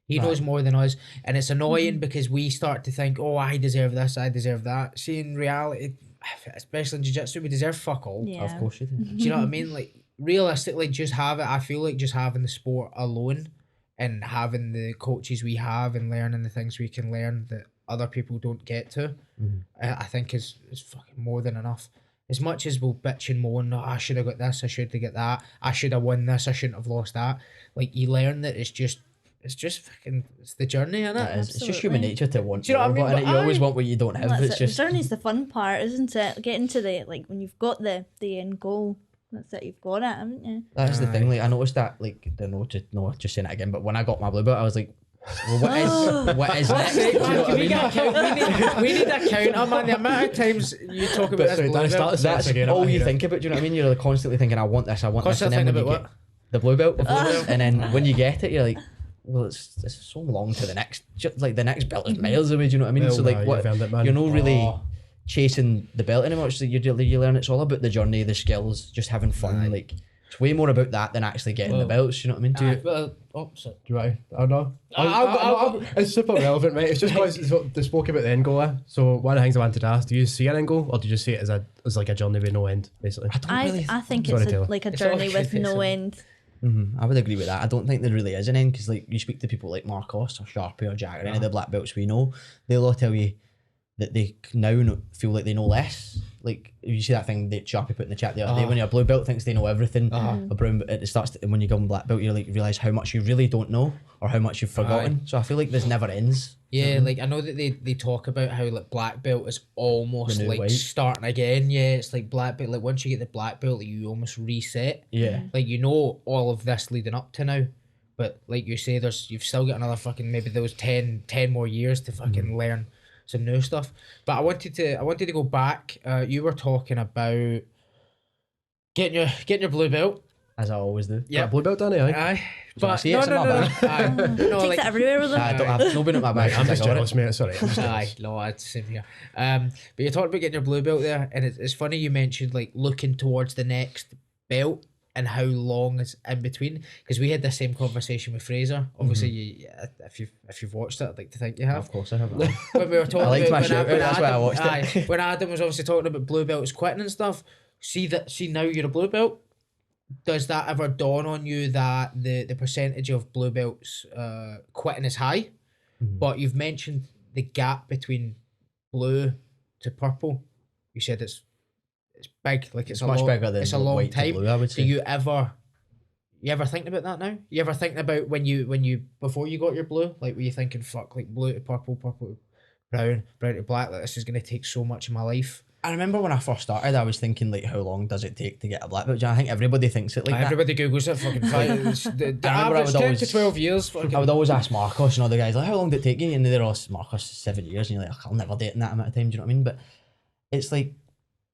He knows more than us, and it's annoying because we start to think, "Oh, I deserve this, I deserve that." See, in reality, especially in jiu-jitsu, we deserve fuck all. Yeah. Of course you do. Do you know what I mean? Like realistically, just have it. I feel like just having the sport alone, and having the coaches we have, and learning the things we can learn that other people don't get to, I think is fucking more than enough. As much as we'll bitch and moan, "Oh, I should have got this, I should have got that, I should have won this, I shouldn't have lost that." Like you learn that it's just fucking, it's the journey, innit? That is, it's just human Absolutely. nature to want Do you know what I more, mean? but But you always aye. want what you don't have. That's It's it. just The journey's the fun part, isn't it? Getting to the when you've got the end goal. That's it. You've got it, haven't you? that's the thing. Like I noticed that. Like I know, just saying it again. But when I got my blue belt, I was like, well, what is next? Do you know what I Can we mean? get a count? We need a counter, man. The amount of times you talk about this Sorry, blue Dan, start belt. this That's again. all I you hear it. think about. Do you know what I mean? You're like constantly thinking, I want this, and Constantly then when thinking you about get the blue belt, and then when you get it, you're like, well, it's so long to the next. Like the next belt is miles away. Do you know what I mean? Well, So like, you've what earned it, man. you're not really Oh. chasing the belt anymore. So you learn it's all about the journey, the skills, just having fun. Like it's way more about that than actually getting the belts. You know what I mean? Sorry. Do I don't know. I'll- It's super relevant, mate. It's just because they spoke about the end goal. So one of the things I wanted to ask: do you see an end goal, or do you just see it as like a journey with no end, basically? I don't really. I think Sorry, it's Taylor. like a It's all journey with good, no it's end. I would agree with that. I don't think there really is an end, because like you speak to people like Marcos or Sharpie or Jack or any of the black belts we know, they'll all tell you that they now feel like they know less. Like you see that thing that Sharpie put in the chat the other day, when you're a blue belt thinks they know everything. A brown, it starts to, when you go black belt, you like realize how much you really don't know or how much you've forgotten. So I feel like this never ends. Yeah, like I know that they talk about how like black belt is almost The new like white. starting again. Yeah, it's like black belt. Like once you get the black belt, you almost reset. Yeah. Like you know all of this leading up to now, but like you say, you've still got another fucking maybe those 10 more years to fucking learn some new stuff. But I wanted to go back. You were talking about getting your blue belt. As I always do. Yeah. Blue belt, Danny. Aye. Aye. But see it? It's in my bag. Aye, no, Takes like, it everywhere with them. I don't have no been in my bag. I'm since just I got it. jealous, mate. Sorry. I'm just aye, jealous. no, it's same here. But you talked about getting your blue belt there, and it's funny you mentioned like looking towards the next belt and how long is in between, because we had the same conversation with Fraser. Obviously, if you've watched it, I'd like to think you have. Of course I have. When we were talking I liked about my when shout-out, when that's why I Adam- watched it. aye, when Adam was obviously talking about blue belts quitting and stuff. See now you're a blue belt. Does that ever dawn on you that the percentage of blue belts quitting is high? But you've mentioned the gap between blue to purple. You said it's big, like it's a much long, bigger than it's a long white to time. blue, I would say. Do you ever think about that now? You ever thinking about when you before you got your blue, like were you thinking fuck, like blue to purple, purple to brown, brown to black, like this is gonna take so much of my life? I remember when I first started, I was thinking like, how long does it take to get a black belt? I think everybody thinks it like that. Everybody Googles it, fucking the I average would 10 always- to 12 years. I would always ask Marcos and all the guys, like, how long did it take you? And they're all, Marcos, 7 years. And you're like, I'll never date in that amount of time. Do you know what I mean? But it's like,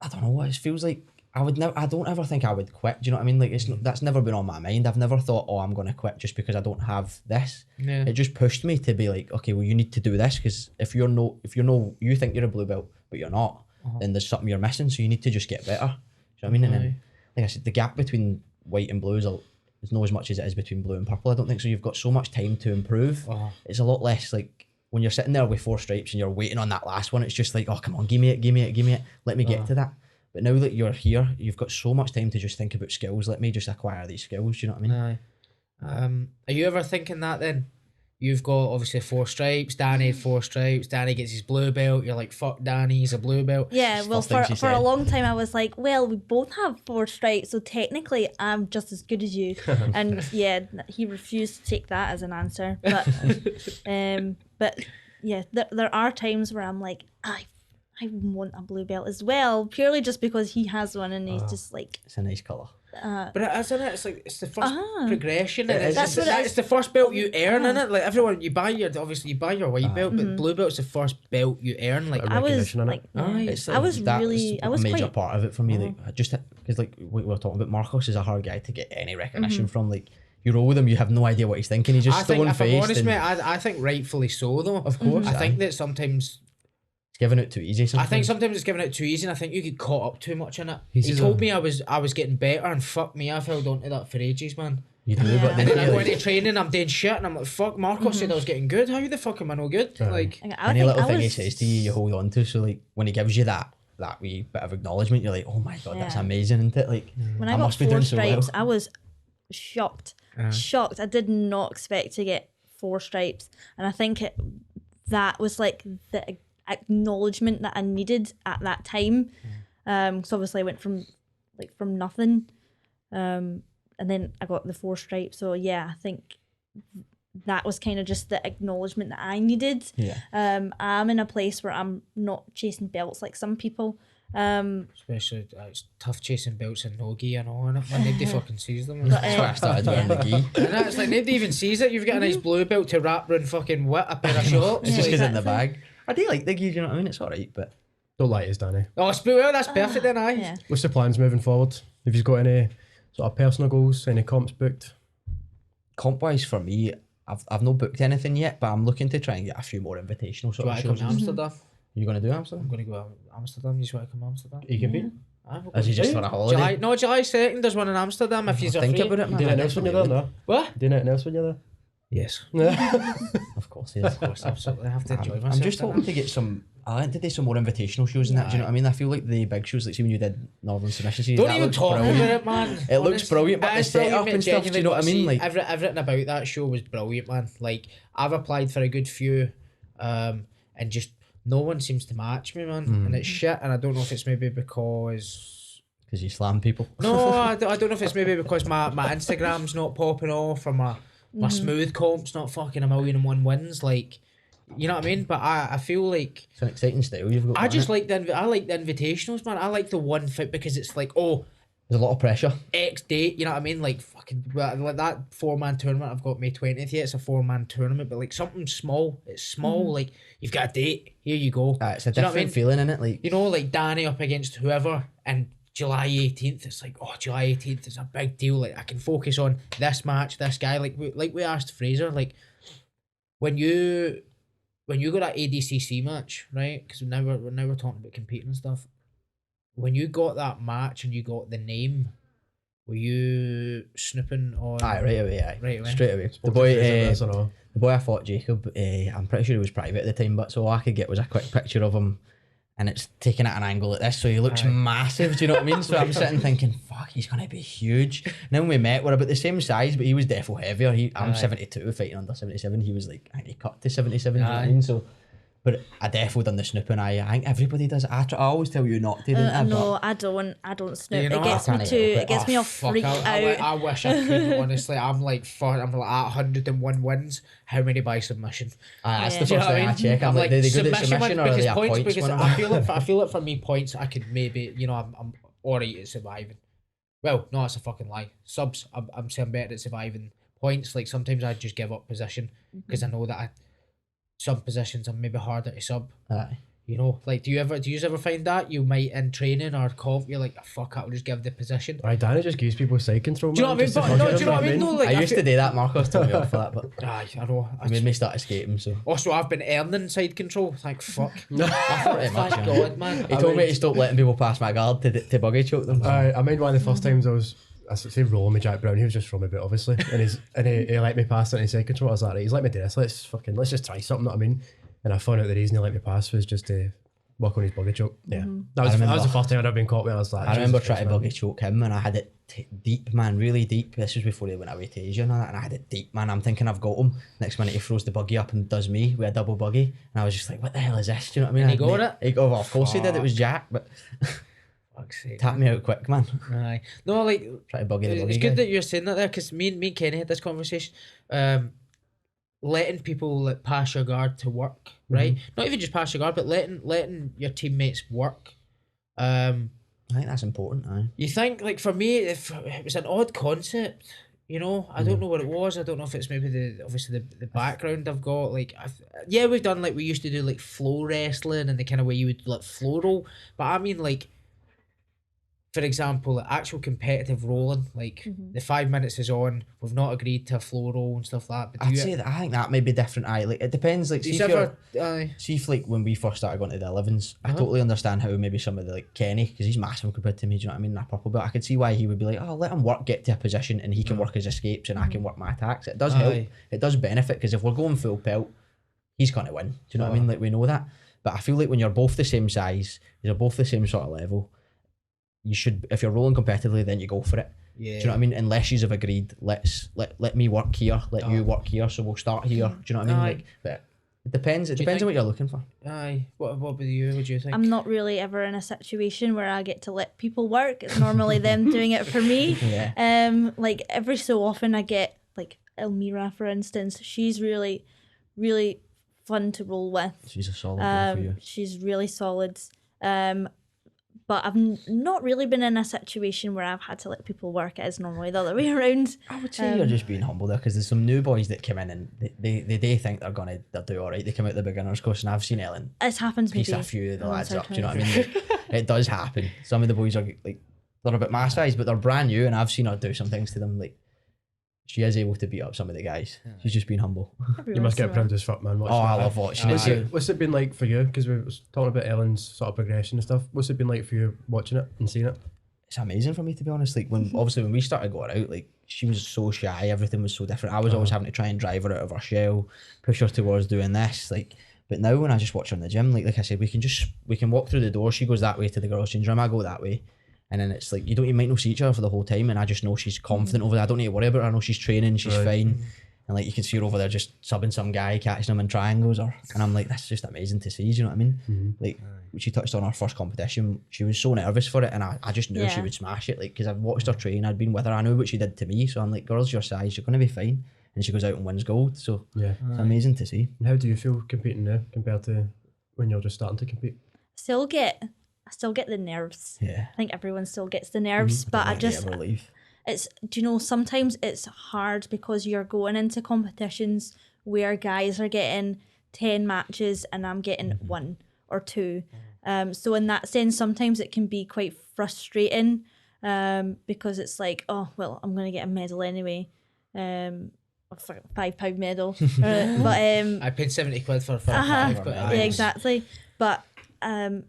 I don't know what it feels like. I don't ever think I would quit. Do you know what I mean? Like, that's never been on my mind. I've never thought, oh, I'm going to quit just because I don't have this. Yeah. It just pushed me to be like, okay, well, you need to do this, because if you think you're a blue belt, but you're not, then there's something you're missing. So you need to just get better. Do you know what I mean? And then, like I said, the gap between white and blue is not as much as it is between blue and purple. I don't think so. You've got so much time to improve. It's a lot less like when you're sitting there with 4 stripes and you're waiting on that last one. It's just like, oh, come on, give me it. Let me get to that. But now that you're here, you've got so much time to just think about skills. Let me just acquire these skills. Do you know what I mean? Are you ever thinking that then? You've got obviously 4 stripes. Danny had 4 stripes. Danny gets his blue belt. You're like, fuck Danny, he's a blue belt. Yeah, well, Stuff things for he a said. long time I was like, well, we both have 4 stripes, so technically I'm just as good as you. And yeah, he refused to take that as an answer. But yeah, there are times where I'm like, I want a blue belt as well, purely just because he has one and he's just like. It's a nice colour. But isn't it? It's like it's the first progression, and is. That's what it is. it's the first belt you earn, in it. Like everyone, you buy your white belt, but blue belt's the first belt you earn. Like I was recognition in it. like, yeah. It's I was that's really, I a was major quite. part of it for me. Like just because like we were talking about, Marcos is a hard guy to get any recognition from. Like you roll with him, you have no idea what he's thinking. He's just I think, stone if I'm faced. honest, mate, I think rightfully so though. Of course, I think aye. that sometimes. It's giving it too easy. I think sometimes it's giving it too easy, and I think you get caught up too much in it. He's He just told a- me I was getting better, and fuck me, I've held on to that for ages, man. you do, Yeah. but And then then I you're go like, into training, I'm doing shit, and I'm like, fuck, Marcos said I was getting good. How the fuck am I no good? Like, I any think little I thing he was- says to you, you hold on to. So like when he gives you that wee bit of acknowledgement, you're like, oh my god, that's Yeah. amazing, isn't it? Like When I I got must be 4 doing so well. stripes, I was shocked. Shocked. I did not expect to get 4 stripes, and I think that was like the acknowledgement that I needed at that time. So obviously I went from nothing, and then I got the 4 stripes. So yeah, I think that was kind of just the acknowledgement that I needed. Yeah. I'm in a place where I'm not chasing belts like some people. especially it's tough chasing belts in no gi and all, innit? When nobody fucking sees them. That's why I started wearing the gi. And it's like nobody even sees it. You've got a nice blue belt to wrap around fucking what, a pair of shorts. It's just because Like, in the bag. I do like the gi, you know what I mean? It's alright, but Don't lie to us, Danny. well, that's perfect then, aye. Yeah. What's the plans moving forward? Have you got any sort of personal goals? Any comps booked? comp wise for me, I've not booked anything yet, but I'm looking to try and get a few more invitational Do sort you of want to come shows. to Amsterdam? You gonna do I'm Amsterdam? going to go to Amsterdam. You just want to come to Amsterdam? You can be. Aye, we'll Is go. he just for a holiday? July 2nd, there's one in Amsterdam if you're Think free. about it, man. Do anything else when you're there, no? What? Do anything else when you're Yes. there? Of course, he is. Of course, absolutely. I have to enjoy myself. I'm just don't hoping to get some. I like to do some more invitational shows and that. Do you know what I mean? I feel like the big shows, like see when you did Northern Submission Series. Don't that even looks talk brilliant. about it, man. It looks brilliant, but the It's brilliant, setup mate, and stuff, do you know what I mean? genuinely, Like- everything about that show was brilliant, man. Like I've applied for a good few, and just no one seems to match me, man. And it's shit. And I don't know if it's maybe because Because you slam people. no, I don't know if it's maybe because my Instagram's not popping off or my smooth comp's not fucking 1,000,001 wins. Like, you know what I mean? But I feel like It's an exciting style you've got. I going, just innit? like I like the invitationals, man. I like the one fit because it's like, oh, There's a lot of pressure. X date, you know what I mean? Like fucking like that 4-man tournament I've got May 20th. Yeah, it's a 4-man tournament, but like something small. It's small. Like you've got a date. Here you go. It's a Do you know what I different mean? feeling in it. Like You know, like Danny up against whoever, and July 18th, it's like, oh, July 18th is a big deal. Like, I can focus on this match, this guy. Like we asked Fraser, like, when you got that ADCC match, right? Because now we're talking about competing and stuff. When you got that match and you got the name, were you snooping on? Aye, right away, Right away. straight away. The boy I fought, Jacob, I'm pretty sure he was private at the time, but so all I could get was a quick picture of him, and it's taken at an angle like this, so he looks massive. Do you know what I mean? So I'm sitting thinking, fuck, he's gonna be huge. And then when we met, we're about the same size, but he was defo heavier. I'm 72, fighting under 77. He was like, I think he cut to 77. Do you know what I mean? So, but I defo done the snooping. I think everybody does it. I always tell you not to. No, I don't snoop. You know, It gets I me can't too. help It gets me all freaked out. I wish I could, honestly. I'm like at 101 wins. How many by submission? That's the Yeah. first Do you know what thing I check. I'm like, did they good at submission or are they a points because winner? I feel like for me points I could maybe, you know, I'm alright at surviving. Well, no, that's a fucking lie. Subs, I'm saying better at surviving. Points, like sometimes I just give up position because I know that some positions are maybe harder to sub. Aye. You know, like do you ever find that you might in training or comp you're like, oh, fuck, I'll just give the position. Aye, Danny just gives people side control. Do you know what I mean? But, no, do you know what I mean? No, like I used to do that. Marcos told me off for that, but Aye, I know. it made me start escaping. So Also, I've been earning side control. Thank fuck. pretty much, Thank yeah. God, man. he told me to stop letting people pass my guard to buggy choke them. I mind one of the first times I say rolling with Jack Brown. He was just from a bit, obviously, and he let me pass it in his side control. I was like, right, he's let me do this. Let's just try something. Know what I mean? And I found out the reason he let me pass was just to work on his buggy choke. Yeah, that was the first time I'd ever been caught when I was like. I remember trying to buggy choke him, and I had it deep, man, really deep. This was before he went away to Asia and all that, and I had it deep, man. I'm thinking I've got him. Next minute he throws the buggy up and does me with a double buggy, and I was just like, what the hell is this? Do you know what I mean? And he got it? He got, well, of course he did. It was Jack, but Fuck's sake. tapped me out quick, man. Aye. No, like Try to buggy the buggy it's guy. good that you're saying that there because me and Kenny had this conversation. Letting people like pass your guard to work, right? Not even just pass your guard, but letting your teammates work. I think that's important. Aye. You think, like, for me, if it was an odd concept, you know, I don't know what it was. I don't know if it's maybe the background I've got. Like, we've done, like, we used to do like flow wrestling and the kind of way you would like flow roll, but I mean, like, for example, like, actual competitive rolling, like the 5 minutes is on, we've not agreed to a flow roll and stuff like that. But I'd say that I think that may be different. Aye, like it depends. Like, see if like when we first started going to the 11s, I totally understand how maybe some of the like Kenny, because he's massive compared to me. Do you know what I mean? That purple belt, I could see why he would be like, oh, let him get to a position and he can work his escapes and I can work my attacks. It does help. It does benefit because if we're going full pelt, he's going to win. Do you know what I mean? Like we know that. But I feel like when you're both the same size, you're both the same sort of level. You should, if you're rolling competitively, then you go for it. Yeah. Do you know what I mean? Unless you've agreed, let me work here, let you work here, so we'll start here. Do you know what I mean? Like, but it depends. It depends on what you're looking for. Aye. What about you? What do you think? I'm not really ever in a situation where I get to let people work. It's normally them doing it for me. Yeah. Like every so often I get like Elmira, for instance. She's really, really fun to roll with. She's a solid girl for you. She's really solid. But I've not really been in a situation where I've had to let people work. It is normally the other way around. I would say you're just being humble there because there's some new boys that come in and they think they'll do all right. They come out the beginner's course and I've seen Ellen It happens piece maybe a few of the lads once up. or Do you know what I twice. mean? Like, it does happen. Some of the boys are like they're a bit my size, but they're brand new and I've seen her do some things to them. Like she is able to beat up some of the guys. She's just being humble. You must get proud as fuck, man. Oh, I love watching it. What's it been like for you? Because we were talking about Ellen's sort of progression and stuff. What's it been like for you watching it and seeing it? It's amazing for me, to be honest. Like when we started going out, like she was so shy, everything was so different. I was always having to try and drive her out of her shell, push her towards doing this. Like, but now when I just watch her in the gym, like I said, we can walk through the door. She goes that way to the girls' change room. I go that way. And then it's like, you might not see each other for the whole time. And I just know she's confident over there. I don't need to worry about her. I know she's training, she's fine. And like, you can see her over there just subbing some guy, catching him in triangles. And I'm like, that's just amazing to see. Do you know what I mean? Like, she touched on her first competition. She was so nervous for it. And I just knew she would smash it. Like, because I've watched her train. I'd been with her. I knew what she did to me. So I'm like, girls your size, you're going to be fine. And she goes out and wins gold. So it's amazing to see. And how do you feel competing now compared to when you're just starting to compete? I still get the nerves. Yeah. I think everyone still gets the nerves, but I just, leave. it's, do you know, sometimes it's hard because you're going into competitions where guys are getting 10 matches and I'm getting 1 or 2. So in that sense, sometimes it can be quite frustrating, because it's like, oh well, I'm gonna get a medal anyway, a £5 medal, but I paid 70 quid for a uh-huh, £5. yeah, exactly. But I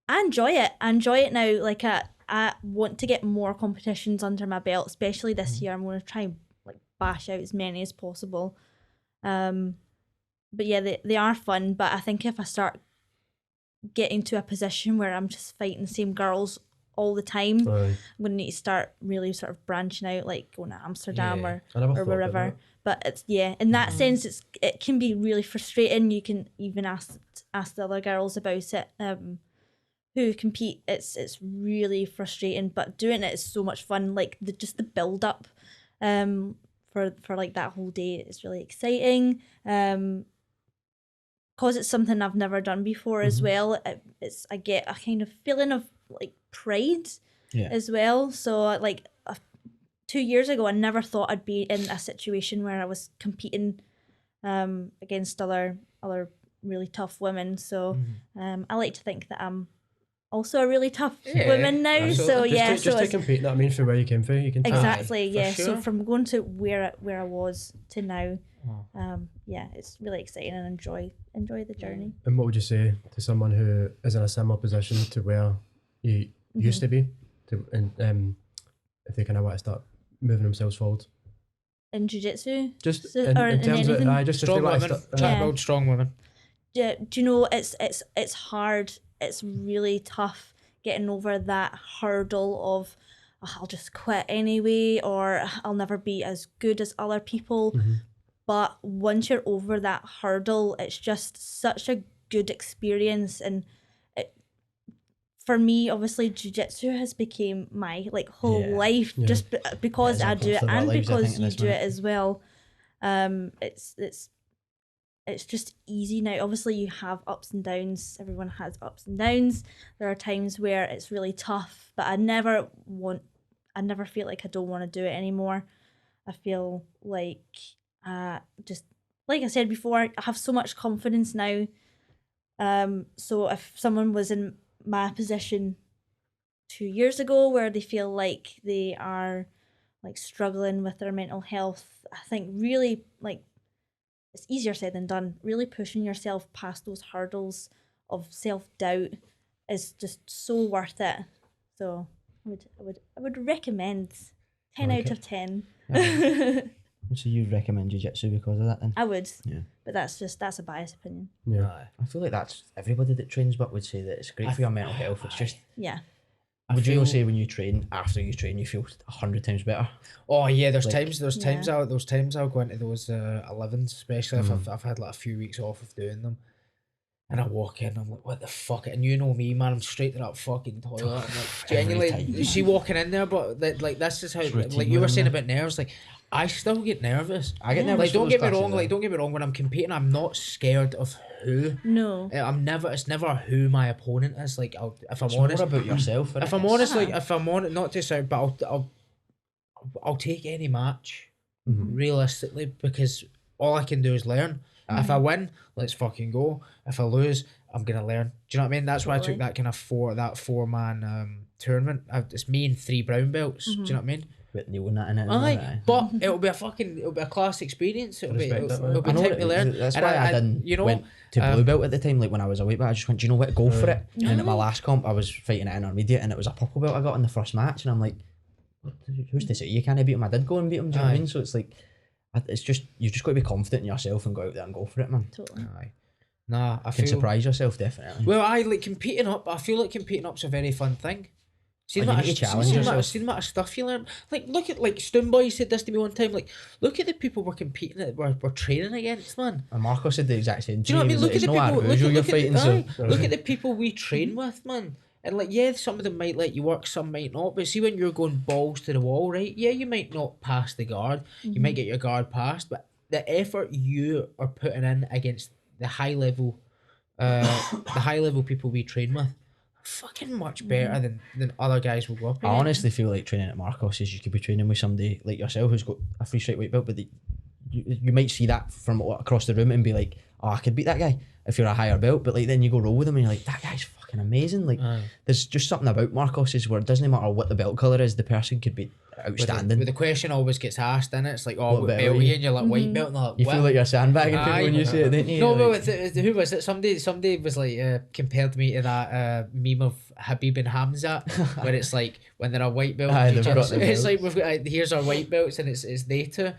enjoy it. I enjoy it now. Like I want to get more competitions under my belt, especially this year. I'm going to try and like bash out as many as possible. But yeah, they are fun. But I think if I start getting to a position where I'm just fighting the same girls all the time, I'm going to need to start really sort of branching out, like going to Amsterdam or wherever. But it's in that sense, it can be really frustrating. You can even ask the other girls about it, who compete. It's really frustrating, but doing it is so much fun. Like just the build up, for like that whole day is really exciting. Because it's something I've never done before as well. I get a kind of feeling of like pride as well. So like 2 years ago, I never thought I'd be in a situation where I was competing against other really tough women. So I like to think that I'm also a really tough woman now. Absolutely. So just to compete, that means from where you came from, you can tell. exactly, yeah. sure. So from going to where I was to now, it's really exciting and enjoy the journey. And what would you say to someone who is in a similar position to where you used to be, if they kind of want to start moving themselves forward? In jiu-jitsu? Just So- in or in terms of anything? just if Strong they want to women. start, Try to build strong women. Do you know, it's hard. It's really tough getting over that hurdle of, "Oh, I'll just quit anyway," or "I'll never be as good as other people." But once you're over that hurdle, it's just such a good experience. And for me, obviously, jiu-jitsu has become my like whole life, just because I do it and because you do it as well. It's just easy now. Obviously, you have ups and downs. Everyone has ups and downs. There are times where it's really tough, but I never feel like I don't want to do it anymore. I feel like, just like I said before, I have so much confidence now. So if someone was in my position 2 years ago where they feel like they are like struggling with their mental health, I think really like, it's easier said than done. Really pushing yourself past those hurdles of self-doubt is just so worth it. So I would recommend 10 out of 10. So you'd recommend jiu-jitsu because of that then? I would. Yeah. But that's a biased opinion. yeah. I feel like that's everybody that trains but would say that it's great for your mental health. It's just, Yeah. would you say when you train, after you train, you feel 100 times better? Oh yeah, there's Like- times I'll go into those 11s, especially if I've had like a few weeks off of doing them, and I walk in, I'm like, what the fuck? And you know me, man, I'm straight to that fucking toilet. I'm like, genuinely, time. is she walking in there? But like that's just how, routine like you were with saying them, about nerves, like I still get nervous. I get nervous Like for don't those get me classes, wrong, like don't get me wrong, when I'm competing, I'm not scared of who. No. It's never who my opponent is. Like if I'm It's honest, more about yourself. if I'm honest, like if I'm on it, not to sound, but I'll take any match realistically, because all I can do is learn. If I win, let's fucking go. If I lose, I'm gonna learn. Do you know what I mean? That's why I took that kind of four-man tournament. It's me and 3 brown belts. Do you know what I mean? With Neil and that in it. Aye, but it'll be a class experience. It'll be Respect that, man. it'll be I know time to learn. that's And why I didn't went to blue belt at the time. Like when I was a weight belt, I just went, do you know what, go for it. And then at my last comp, I was fighting at intermediate, and it was a purple belt I got in the first match, and I'm like, who's to say you can't beat him? I did go and beat him. Do you know what I mean? So it's like, it's just you just got to be confident in yourself and go out there and go for it, man. Totally. Aye. Nah, I You can feel. surprise yourself definitely. Well, I like competing up. I feel like competing up's a very fun thing. See Oh, the you amount need of to challenge yourself. see the amount of stuff you learn. Like look at like Stoneboy said this to me one time. Like look at the people we're competing at, we're training against, man. And Marco said the exact same. Do you know what I mean? Look at the people. You're fighting. Look at the people we train with, man. And like, yeah, some of them might let you work, some might not. But see, when you're going balls to the wall, right? Yeah, you might not pass the guard. You might get your guard passed, but the effort you are putting in against the high level people we train with, fucking much better than other guys will go up. I honestly feel like training at Marcos is you could be training with somebody like yourself who's got a free straight weight belt, but you might see that from across the room and be like, oh, I could beat that guy. if you're a higher belt, but like then you go roll with him and you're like, that guy's fucking amazing. Like there's just something about Marcos's where it doesn't matter what the belt colour is, the person could be outstanding. But the question always gets asked, and it's like, oh, What what belt belt are are you? you? And you're like, white belt, and they're like, You what? feel like you're sandbagging people Aye. when you say it, don't you? No, Like, but who was it? Somebody was like compared me to that meme of Habib and Hamzat, where it's like when they're a white belt, Aye, in they've got jiu-jitsu, the it's like belts. we've got here's our white belts, and it's they two.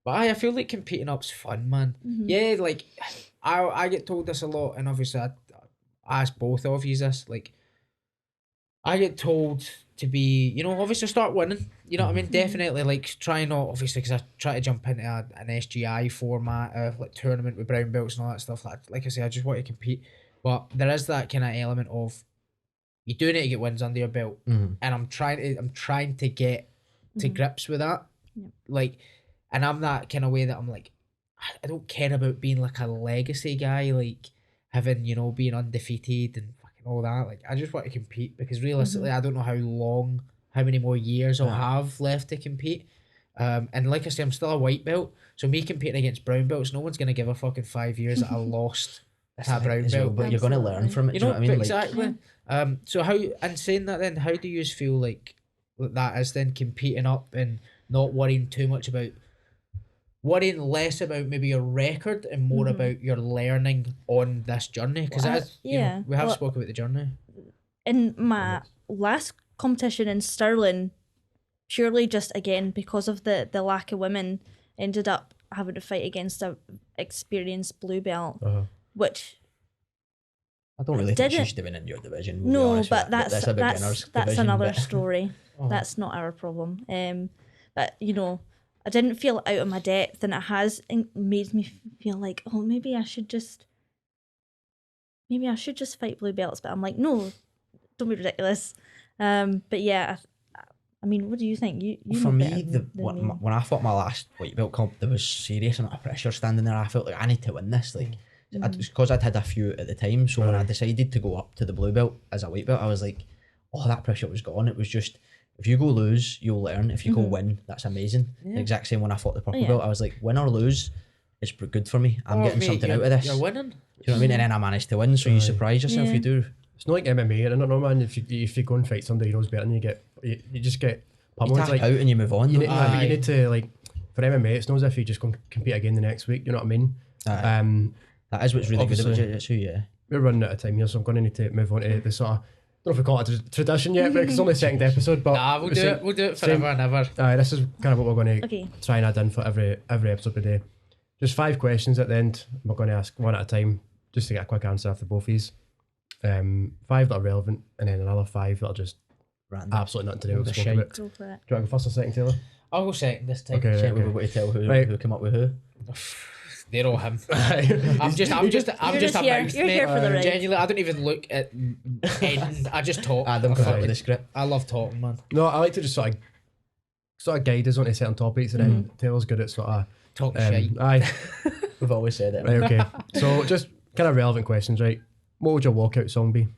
But I feel like competing up's fun, man. Yeah, like I get told this a lot, and obviously I ask both of you this. Like I get told to be, obviously start winning. You know what I mean? Definitely, like try not obviously because I try to jump into an SGI format, like tournament with brown belts and all that stuff. Like I say, I just want to compete, but there is that kind of element of you do need to get wins under your belt, and I'm trying to get to grips with that. Yep. Like, and I'm that kind of way that I'm like, I don't care about being like a legacy guy, like having being undefeated and fucking all that. Like, I just want to compete because realistically, I don't know how many more years I'll have left to compete. And like I say, I'm still a white belt, so me competing against brown belts, no one's gonna give a fucking 5 years that I lost that brown as well, belt. but you're going to learn from it. Do you know what I mean? Like, Exactly. So how, and saying that, then how do you feel like that is then competing up and not worrying less about maybe your record and more about your learning on this journey? Because we have spoke about the journey. In my last competition in Stirling, purely just again because of the lack of women, ended up having to fight against a experienced blue belt, which I don't really think she didn't- should have been in your division. we'll be no, honest with but you. that's a beginner's division, another but- story. That's not our problem. But I didn't feel out of my depth, and it has made me feel like, oh, maybe I should just fight blue belts. But I'm like, no, don't be ridiculous. But yeah, I mean, what do you think? You For know me, better than me. when I fought my last white belt comp, there was serious amount of pressure standing there. I felt like I need to win this. Like, because I'd had a few at the time. So when I decided to go up to the blue belt as a white belt, I was like, oh, that pressure was gone. It was just, if you go lose, you'll learn. If you go win, that's amazing. The exact same when I fought the purple belt. I was like, win or lose, it's good for me. I'm getting something out of this. You're winning. Do you know what I mean? And then I managed to win. So you surprise yourself. You do. It's not like MMA. I don't know, man. If you go and fight somebody who knows better than you just get You pummeled. tap Like, out and you move on. you don't need, you? but you need to, like, for MMA, it's not as if you just go and compete again the next week. You know what I mean? Aye. That is what's really good about obviously- jiu-jitsu, yeah. We're running out of time here, so I'm going to need to move on to the sort of, I don't know if we call it a tradition yet, but it's only the second episode. But Nah, we'll do it forever and ever. This is kind of what we're going to Okay. try and add in for every episode today. Just 5 questions at the end. We're going to ask one at a time, just to get a quick answer for both of these. 5 that are relevant, and then another 5 that are just Random. absolutely nothing to do with The what we spoke shite. about. Go for it. Do you want to go first or second, Taylor? I'll go second this time. Okay. Check we've got to tell Right. who came up with who. They're all him. I'm just a just mouth, here- you're mate. here for the ride. Genuinely, I don't even look at end. I just talk. Adam came up with the script. I love talking, man. No, I like to just sort of guide us onto certain topics, and then Taylor's good at sort of Talk shit. aye. We've always said it. Right, okay. So just kind of relevant questions, right? What would your walkout song be?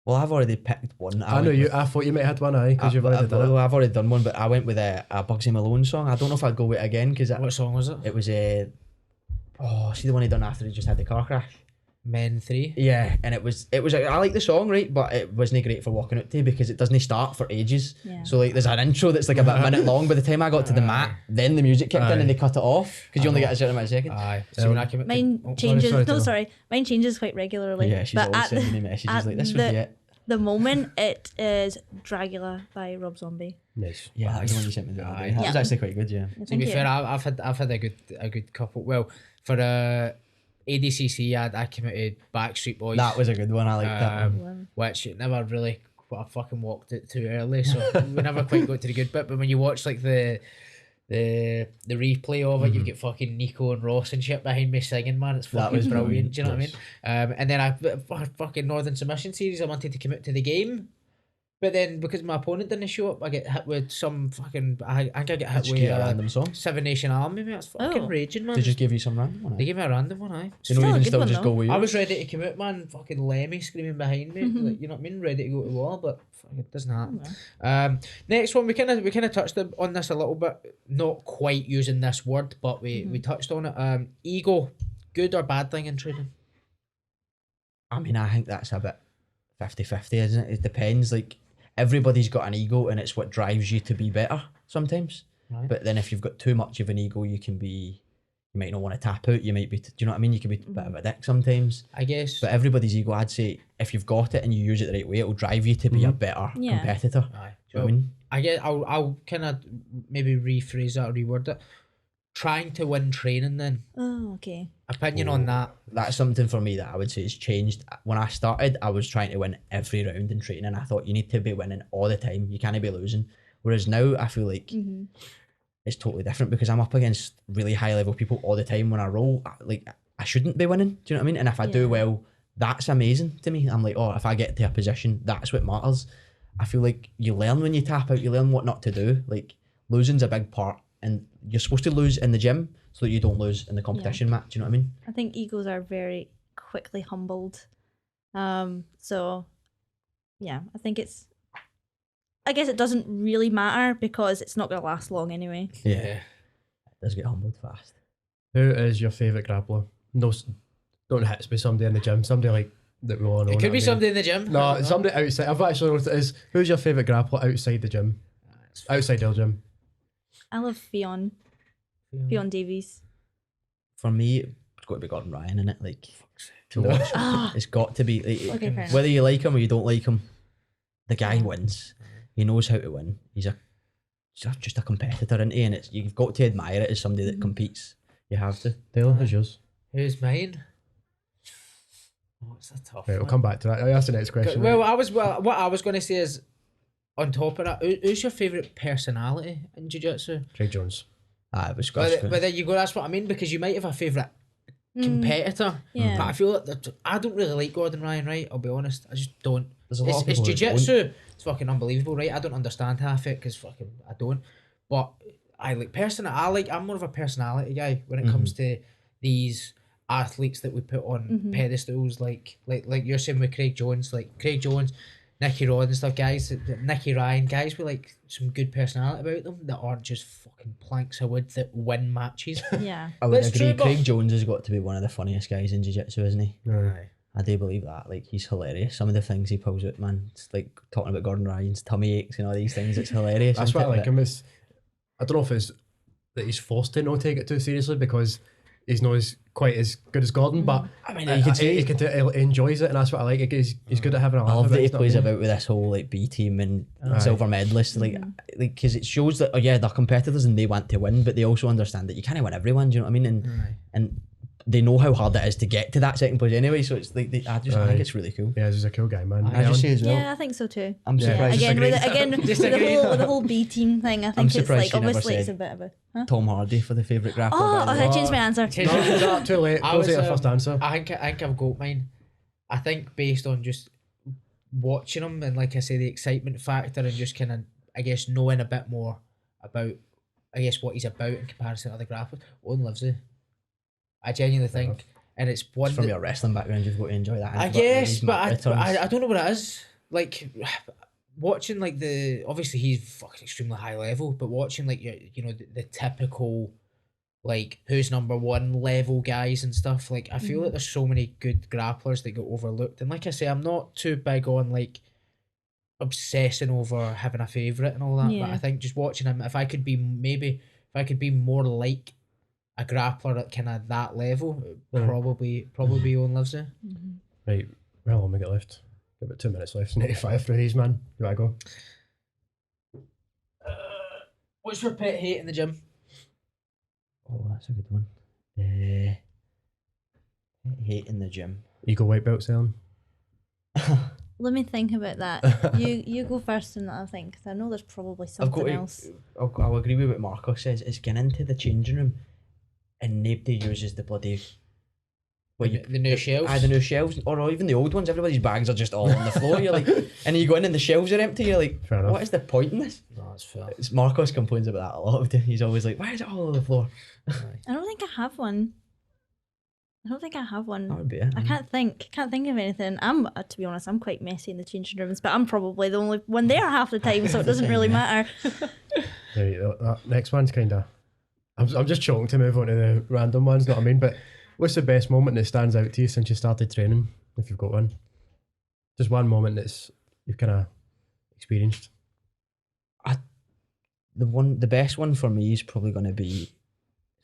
Well, I've already picked one. I know you. I thought you might have had one, aye, because you've already done it. I've already done one, but I went with a Bugsy Malone song. I don't know if I'd go with it again because What song was it? it was a. See the one he done after he just had the car crash. Men 3. Yeah, and it was. I like the song, right, but it wasn't great for walking out to because it doesn't start for ages. Yeah. So like, there's an intro that's like about a minute long. By the time I got to the mat, then the music kicked in and they cut it off because you only get a certain amount of seconds. Aye. So when I came Mine oh, changes. sorry, no, Taylor. sorry. Mine changes quite regularly. Yeah, she's but always at sending me the, messages at like this. the- Was it? the moment it is Dragula by Rob Zombie. Nice. Yeah, that was the one you sent me the other day. That Yeah. was actually quite good. Yeah. To Thank be you. fair, I've had a good couple. Well, for ADCC, I committed Backstreet Boys. That was a good one. I liked that one. Which it never really. I fucking walked it too early, so we never quite got to the good bit. But when you watch like the replay of it, you've got fucking Nico and Ross and shit behind me singing, man. It's That fucking was brilliant. brilliant, Do you know what I mean? And then I fucking Northern Submission Series. I wanted to commit to the game. But then because my opponent didn't show up, I get hit with some fucking. I think I get hit Did you with get a random song? Seven Nation Army. Mate, that's fucking Oh. raging, man. They just give you some random one. They gave me a random one. Aye. You know, Still a even good still one, just though. go with I yours. was ready to come out, man. Fucking Lemmy screaming behind me. Like, you know what I mean? Ready to go to war, but fuck, it doesn't happen. Next one, we kind of touched on this a little bit, not quite using this word, but we touched on it. Ego, good or bad thing in training? I mean, I think that's a bit 50-50, isn't it? It depends. Like, everybody's got an ego and it's what drives you to be better sometimes. Right. But then if you've got too much of an ego, you might not want to tap out. You might be, do you know what I mean? You can be a bit of a dick sometimes. I guess. But everybody's ego, I'd say, if you've got it and you use it the right way, it'll drive you to be a better Yeah. competitor. Aye. Do you know what I mean? I guess I'll kind of maybe rephrase that or reword it. Trying to win training then. Oh, okay. Opinion on that. That's something for me that I would say has changed. When I started, I was trying to win every round in training. I thought you need to be winning all the time. You can't be losing. Whereas now I feel like it's totally different because I'm up against really high level people all the time. When I roll, I shouldn't be winning. Do you know what I mean? And if I do well, that's amazing to me. I'm like, oh, if I get to a position, that's what matters. I feel like you learn when you tap out. You learn what not to do. Like, losing's a big part. And you're supposed to lose in the gym so that you don't lose in the competition match. Do you know what I mean? I think egos are very quickly humbled. So, yeah, I guess it doesn't really matter because it's not going to last long anyway. Yeah. It does get humbled fast. Who is your favourite grappler? No, don't hit to be somebody in the gym. Somebody like that we all know. It could be I mean. somebody in the gym. No, somebody outside. I've actually noticed it is. Who's your favourite grappler outside the gym? Outside your gym. I love Fionn Davies. For me, it's got to be Gordon Ryan, innit? Like, to watch. It's got to be. Like, Okay, fair enough. whether you like him or you don't like him, the guy wins. He knows how to win. He's just a competitor, isn't he? And you've got to admire it as somebody that competes. You have to. Taylor, who's yours? Who's mine? Oh, it's a tough Right, we'll one. come back to that. That's the next question. Well, what I was going to say is, on top of that, who's your favourite personality in jiu-jitsu? Craig Jones. It was But good. then you go, that's what I mean, because you might have a favourite competitor. Yeah. But I feel like I don't really like Gordon Ryan, right? I'll be honest. I just don't. There's a lot of It's people who jiu-jitsu. It's fucking unbelievable, right? I don't understand half it because fucking I don't. But I'm more of a personality guy when it comes to these athletes that we put on pedestals, like you're saying with Craig Jones, Nicky Rod and stuff, guys, Nicky Ryan, guys with like some good personality about them that aren't just fucking planks of wood that win matches. Yeah. I would That's agree. true, but- Craig Jones has got to be one of the funniest guys in jiu-jitsu, isn't he? Aye. I do believe that. Like, he's hilarious. Some of the things he pulls out, man. It's like talking about Gordon Ryan's tummy aches and all these things. It's hilarious. That's isn't what I it? like him is. I don't know if it's that he's forced to not take it too seriously because he's not quite as good as Gordon, but I mean, you could say he enjoys it, and that's what I like. He's good at having a laugh. I love about that it, he you know what I plays mean? about with this whole like B team and Aye. silver medalists, like because it shows that they're competitors and they want to win, but they also understand that you can't win everyone. Do you know what I mean? And they know how hard it is to get to that second place anyway. So it's like I think it's really cool. Yeah, he's a cool guy, man. I just say as well. Yeah, I think so too. I'm Yeah. surprised. Again, with Disagree. the whole B team thing, I think it's surprised like she never obviously it's a said bit of a. Huh? Tom Hardy for the favourite grappler. Oh, by the I way. changed my answer. No, too late. I Close was, your first answer. I think I've got mine. I think based on just watching him and like I say the excitement factor and just kind of I guess knowing a bit more about I guess what he's about in comparison to other grapplers. Owen Livesey. I genuinely think, and it's one From that- your wrestling background, you've got to enjoy that. I But guess, these but returns- I don't know what it is. Like watching like obviously he's fucking extremely high level, but watching like the typical like who's number one level guys and stuff. Like I feel like there's so many good grapplers that get overlooked, and like I say, I'm not too big on like obsessing over having a favourite and all that. But Yeah. I think just watching him, if I could be more like a grappler at kind of that level, probably Owen Livesey. Right, well, I'll make it left. Got about 2 minutes left. 85 through these, man. You want to go? What's your pet hate in the gym? Oh, that's a good one. Hate in the gym. Ego white belt selling. Let me think about that. You go first and I'll think because I know there's probably something else. I'll agree with what Marco says. It's getting into the changing room and nobody uses the bloody Well, the new shelves. The new shelves, or even the old ones. Everybody's bags are just all on the floor. You're like, and then you go in and the shelves are empty. You're like, Fair enough. what is the point in this? No, it's fair. It's Marcos complains about that a lot. He's always like, why is it all on the floor? I don't think I have one. That would be it. I can't think of anything. I'm to be honest, I'm quite messy in the changing rooms, but I'm probably the only one there half the time, so it doesn't really matter. Right, that next one's kind of. I'm just choking to move on to the random ones. Know what I mean? But what's the best moment that stands out to you since you started training, if you've got one? Just one moment that's you've kind of experienced. The best one for me is probably going to be.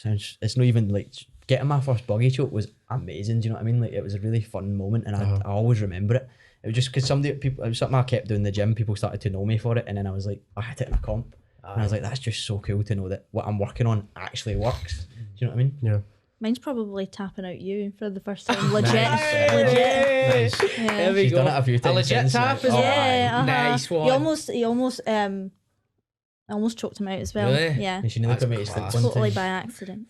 It's not even like getting my first buggy choke was amazing. Do you know what I mean? Like it was a really fun moment, and I always remember it. It was just because it was something I kept doing in the gym. People started to know me for it, and then I was like, I hit it in a comp, and I was like, that's just so cool to know that what I'm working on actually works. Do you know what I mean? Yeah. Mine's probably tapping out you for the first time. Legit. Nice. Legit. Nice. There we She's go. done it a few times. A legit since, tap like, as well. Yeah, Nice one. You almost choked him out as well. Really? Yeah. And she nearly That's put me to sleep class. one Totally time. by accident.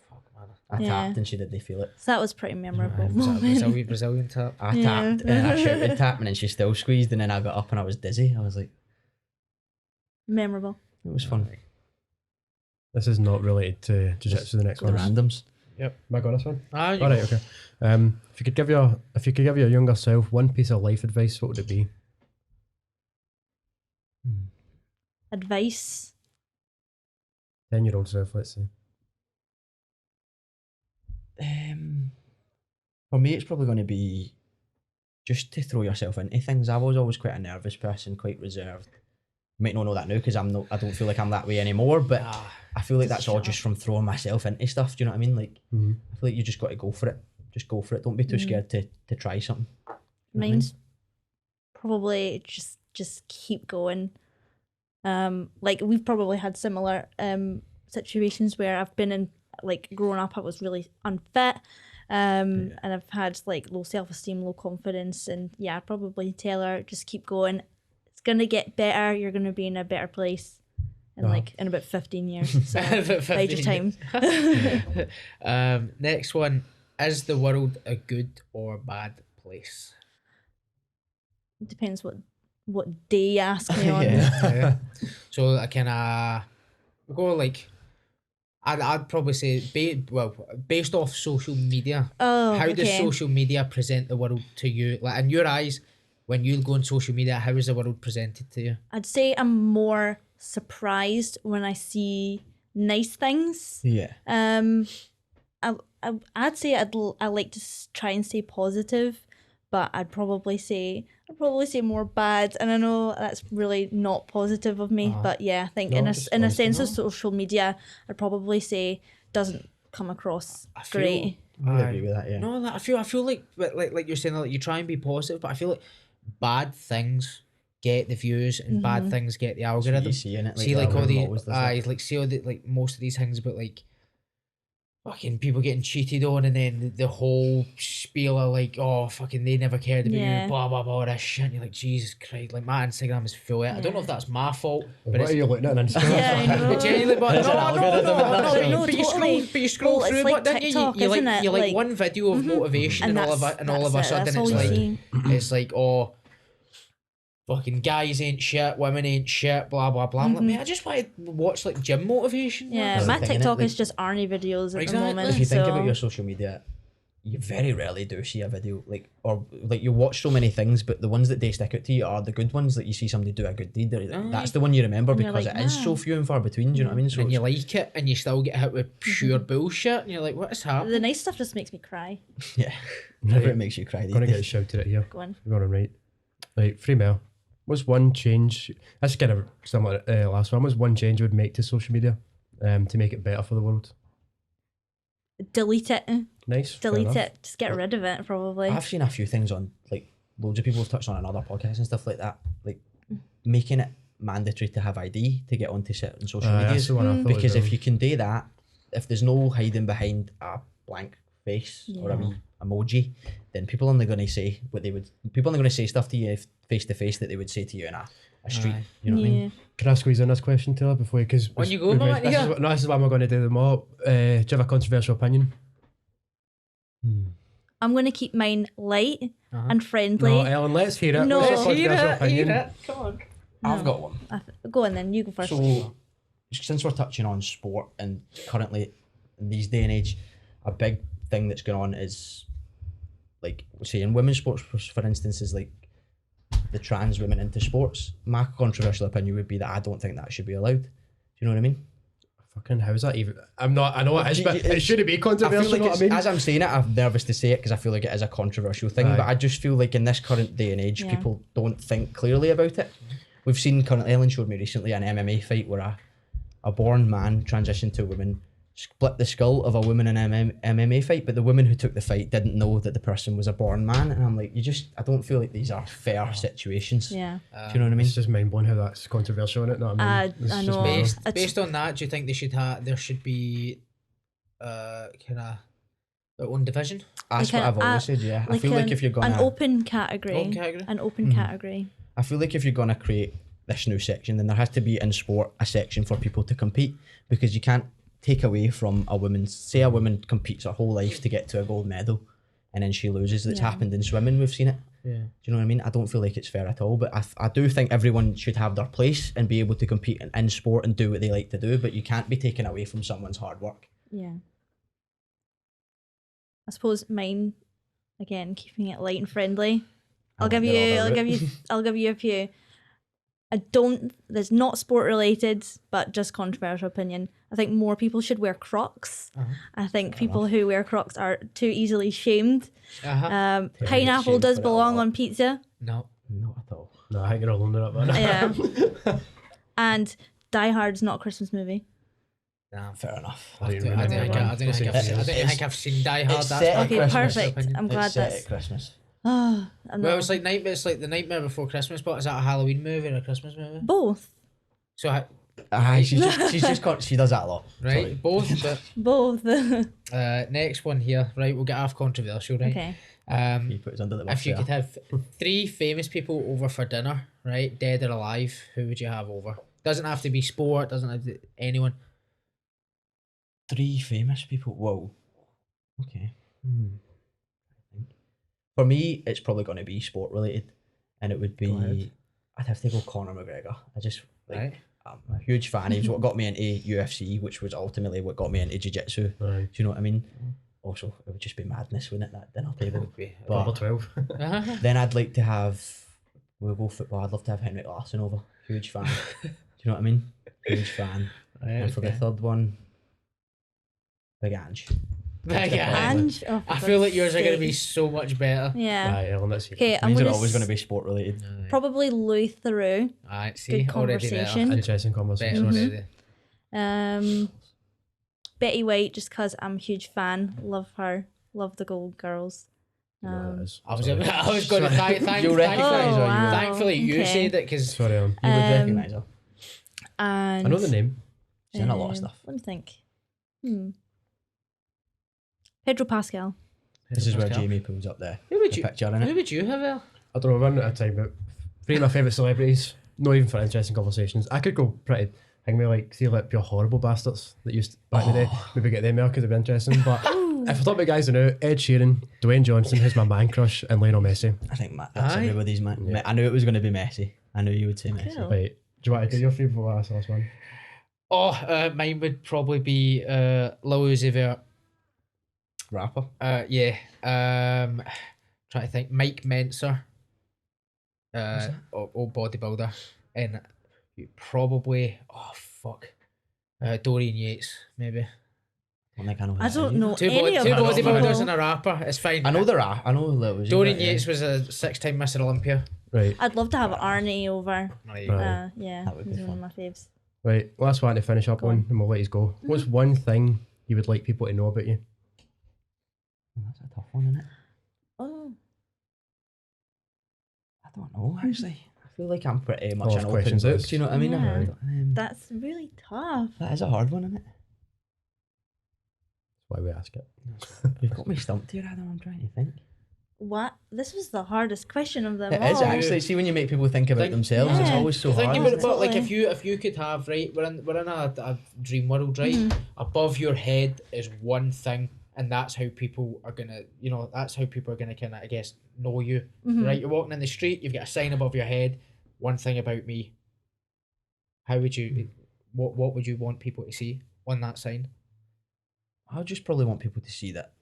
I Yeah. tapped and she didn't feel it. So that was pretty memorable Was that a moment. Brazilian tap? I Yeah. tapped and then I shouted tap and then she still squeezed and then I got up and I was dizzy. I was like, Memorable. it was fun. This is not related to jiu-jitsu. The next The one. randoms. Yep. Am I got this one? Ah, All right. Okay. If you could give your younger self one piece of life advice, what would it be? Advice. 10-year-old self, let's say. For me, it's probably going to be just to throw yourself into things. I was always quite a nervous person, quite reserved. You might not know that now because I don't feel like I'm that way anymore. But I feel like that's all just from throwing myself into stuff. Do you know what I mean? Like I feel like you just got to go for it. Just go for it. Don't be too scared to try something. You know what I mean? Mine's probably just keep going. Like we've probably had similar situations where I've been in, like growing up I was really unfit, and I've had like low self-esteem, low confidence, and yeah, I'd probably tell her just keep going. It's gonna get better. You're gonna be in a better place in in about 15 years. So bide your time. Next one. Is the world a good or bad place? It depends what day you ask me on. Yeah. So I kind of go like I'd probably say based off social media. Oh, How does okay. social media present the world to you? Like in your eyes, when you go on social media, how is the world presented to you? I'd say I'm more surprised when I see nice things. Yeah. I'd say I like to try and stay positive, but I'd probably say more bad, and I know that's really not positive of me, but yeah, I think in a sense of social media, I'd probably say doesn't come across great. I would agree with that. Yeah. No, like, I feel like you're saying, like you try and be positive, but I feel like bad things get the views and bad things get the algorithm. You see in it, See, like all algorithm the always does that. like see all the like most of these things about like fucking people getting cheated on, and then the whole spiel of like, oh fucking they never cared about Yeah. you, blah blah blah, this shit. And you're like, Jesus Christ, like my Instagram is full of it. I don't know if that's my fault, but What it's are you looking at on Instagram? Yeah, I know. but genuinely, but It's an algorithm, that's it. No, but you totally. scroll Well, it's through, like but then TikTok, you isn't it? you like Like- one video of motivation, and all of a that's sudden that's it's all you like see. it's like, oh, fucking guys ain't shit, women ain't shit, blah blah blah. I'm like, man, I just want to watch like gym motivation. Yeah, That's my the thing, innit? TikTok is Like- just Arnie videos at Exactly. the moment. If you think so about your social media, you very rarely do see a video or you watch so many things, but the ones that they stick out to you are the good ones that you see somebody do a good deed. That's the one you remember And you're because like, it is so "Man." few and far between. Do you know what I mean? So And you it's- like it, and you still get hit with pure bullshit, and you're like, what is happening? the nice stuff just makes me cry. yeah, whenever it makes you cry. these Gonna get days. shouted at here. Go on. We're going right. Right, female. What's one change? That's kind of similar to the last one. What's one change you would make to social media to make it better for the world? Delete it. Nice. fair Delete enough. it. Just get rid of it, probably. I've seen a few things on like loads of people have touched on another podcast and stuff like that, like making it mandatory to have ID to get onto certain social That's medias. the one I thought Because as well. if you can do that, if there's no hiding behind a blank face or a wee emoji, then people are only going to say stuff to you face to face that they would say to you in a street. Aye. You know what I mean? Can I squeeze in this question, Taylor, before you? Because On you go, mate, yeah. this is what I'm going to do them all. Do you have a controversial opinion? I'm going to keep mine light and friendly. No, Ellen, let's hear it. No. What's your Let's controversial opinion? Come on. I've got one. Go on then, you go first. So, since we're touching on sport, and currently in these day and age, a big thing that's going on is, like, say in women's sports, for instance, is like the trans women into sports. My controversial opinion would be that I don't think that should be allowed. Do you know what I mean? Fucking, how's that even? I'm not, I know it is, but it shouldn't be I feel controversial, like you know what I mean? as I'm saying it, I'm nervous to say it because I feel like it is a controversial thing, Aye. but I just feel like in this current day and age, Yeah. people don't think clearly about it. We've seen, Ellen showed me recently an MMA fight where a born man transitioned to a woman, split the skull of a woman in an MMA fight, but the woman who took the fight didn't know that the person was a born man. And I'm like, I don't feel like these are fair situations. Yeah. Do you know what I mean? It's just mind blowing how that's controversial, isn't it? No, I mean, it's I just know. mind-blowing. Based on that, do you think there should be kind of their own division? That's Like what I've always said, yeah. I feel like if you're an gonna... open category. Open category? An open category. I feel like if you're gonna create this new section, then there has to be in sport a section for people to compete, because you can't take away from a woman's, say a woman competes her whole life to get to a gold medal and then she loses. It's happened in swimming, we've seen it. Yeah. Do you know what I mean? I don't feel like it's fair at all, but I do think everyone should have their place and be able to compete in sport and do what they like to do, but you can't be taken away from someone's hard work. Yeah. I suppose mine, again, keeping it light and friendly. I'll give you a few. There's not sport related, but just controversial opinion. I think more people should wear Crocs. I think people who wear Crocs are too easily shamed. Pineapple shamed does for that belong lot. on pizza. No. Not at all. No, I think you're all under that, man. Yeah. And Die Hard's not a Christmas movie. Nah. Fair enough. I don't think I've seen Die Hard. It's That's set my at Okay, Christmas. perfect. opinion. I'm glad It's set that's. at Christmas. I'm Well, not. it's like the Nightmare Before Christmas, but is that a Halloween movie or a Christmas movie? Both. So She does that a lot. right, Sorry. both. But, Both. next one here, right? We'll get off controversial, right? Okay. He put us under the bus If you there. could have 3 famous people over for dinner, right, dead or alive, who would you have over? Doesn't have to be sport. Doesn't have to anyone. 3 famous people. Whoa. Okay. For me, it's probably going to be sport related, and it would Go ahead. be. I'd have to go Conor McGregor. I just like. Right. I'm a huge fan. He was what got me into UFC, which was ultimately what got me into Jiu Jitsu. Do Aye. you know what I mean? Also, it would just be madness, wouldn't it? That dinner table. Number But 12. then I'd like to have. We'll go football. I'd love to have Henrik Larsson over. Huge fan. Do you know what I mean? Huge fan. And for the third one, Big Ange. Big Ange. Oh, for I feel like God's yours are going to be sake. so much better. Yeah. Aye, Ellen, let's hear it. Okay, I'm These are gonna always going to be sport related. probably Louis Theroux. Alright, see, Good already better. conversation. Interesting Better conversation. already. Betty White, just because I'm a huge fan. Love her. Love the Gold Girls. That is. I was Sorry. going to You'll recognise her, you will. Thankfully, you Okay. said it because Sorry, Ellen. You would Um, recognise her. And I know the name. She's in a lot of stuff. Let me think. Pedro Pascal. This is where Jamie pulls up the Who would you? picture in Who it. would you have? El? I don't know, we're running out of time, but 3 of my favourite celebrities, not even for interesting conversations. I could go pretty, I can be like, see like pure horrible bastards that used to, back in the day, maybe get them there because it'd be interesting. But if I talk about guys I know, Ed Sheeran, Dwayne Johnson, who's my man crush, and Lionel Messi. I think that's Aye. everybody's man. Yeah. I knew it was going to be Messi. I knew you would say Messi. Cool. Right, do you want to do your favourite before I ask the last one? Mine would probably be Lil Uzi Vert. Rapper. Yeah. Trying to think. Mike Menser. Old bodybuilder. And probably Dorian Yates, maybe. I think I know. who I that don't is. know Two any of know, those bodybuilders people. and a rapper. It's fine. I know the rap. I know Lil Uzi, Dorian but, yeah. Yates was a 6-time Mr. Olympia. Right, I'd love to have Arnie over. Right. Right. Yeah, That would be he's one of fun. my faves. right. Last one to finish up Go on, on. and we'll let you go. What's one thing you would like people to know about you? That's a tough one, isn't it? Oh, I don't know, actually. I feel like I'm pretty much I'll an have open questions book. out. Do you know what I mean? Yeah. That that's really tough. is a hard one, isn't it? That's why we ask it. You've got me stumped here, Adam. I'm trying to think. What? This was the hardest question of them It all. is actually. See, when you make people think about Think- themselves, it's Yeah. always so Think hard. about it, isn't it? but like Totally. if you could have, right, we're in a dream world, right? Above your head is one thing and that's how people are gonna, that's how people are gonna kind of, I guess, know you. Right, you're walking in the street, you've got a sign above your head, one thing about me. How would you, what would you want people to see on that sign? I would just probably want people to see that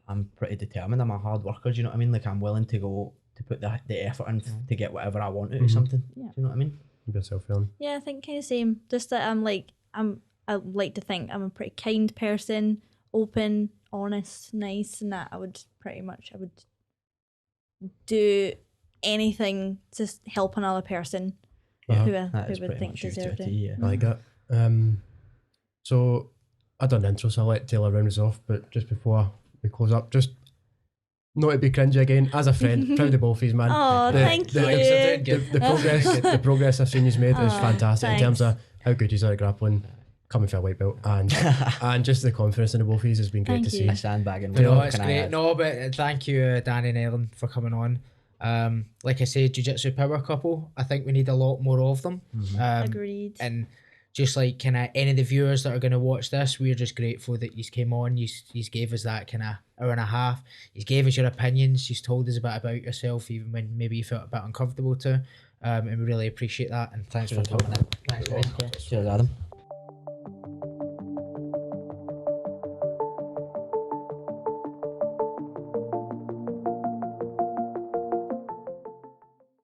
I'm pretty determined. I'm a hard worker. Do you know what I mean? Like, I'm willing to go to put the effort in to get whatever I want out of something. Yeah. Do you know what I mean? Yourself feeling. Yeah, I think kind of same. Just that I like to think I'm a pretty kind person, open, honest, nice, and that I would do anything to help another person who would think deserved it. Yeah. I like that. So I done the intro, so I'll let Taylor round us off. But just before we close up, just not to be cringy again, as a friend, proud of both of you, man. Oh, thank you. The progress I've seen you've made is fantastic in terms of how good you are at grappling, coming for a white belt, and just the confidence in the both of you has been great Thank to see. you. A sandbagging. No, it's great. No, but thank you, Danny and Ellen, for coming on. Like I said, jiu-jitsu power couple. I think we need a lot more of them. Agreed. And just like kind of any of the viewers that are going to watch this, we're just grateful that you came on. You gave us that kind of hour and a half. You gave us your opinions. You told us a bit about yourself, even when maybe you felt a bit uncomfortable to. And we really appreciate that. And thanks for coming in. Thanks, guys. Cheers, Adam.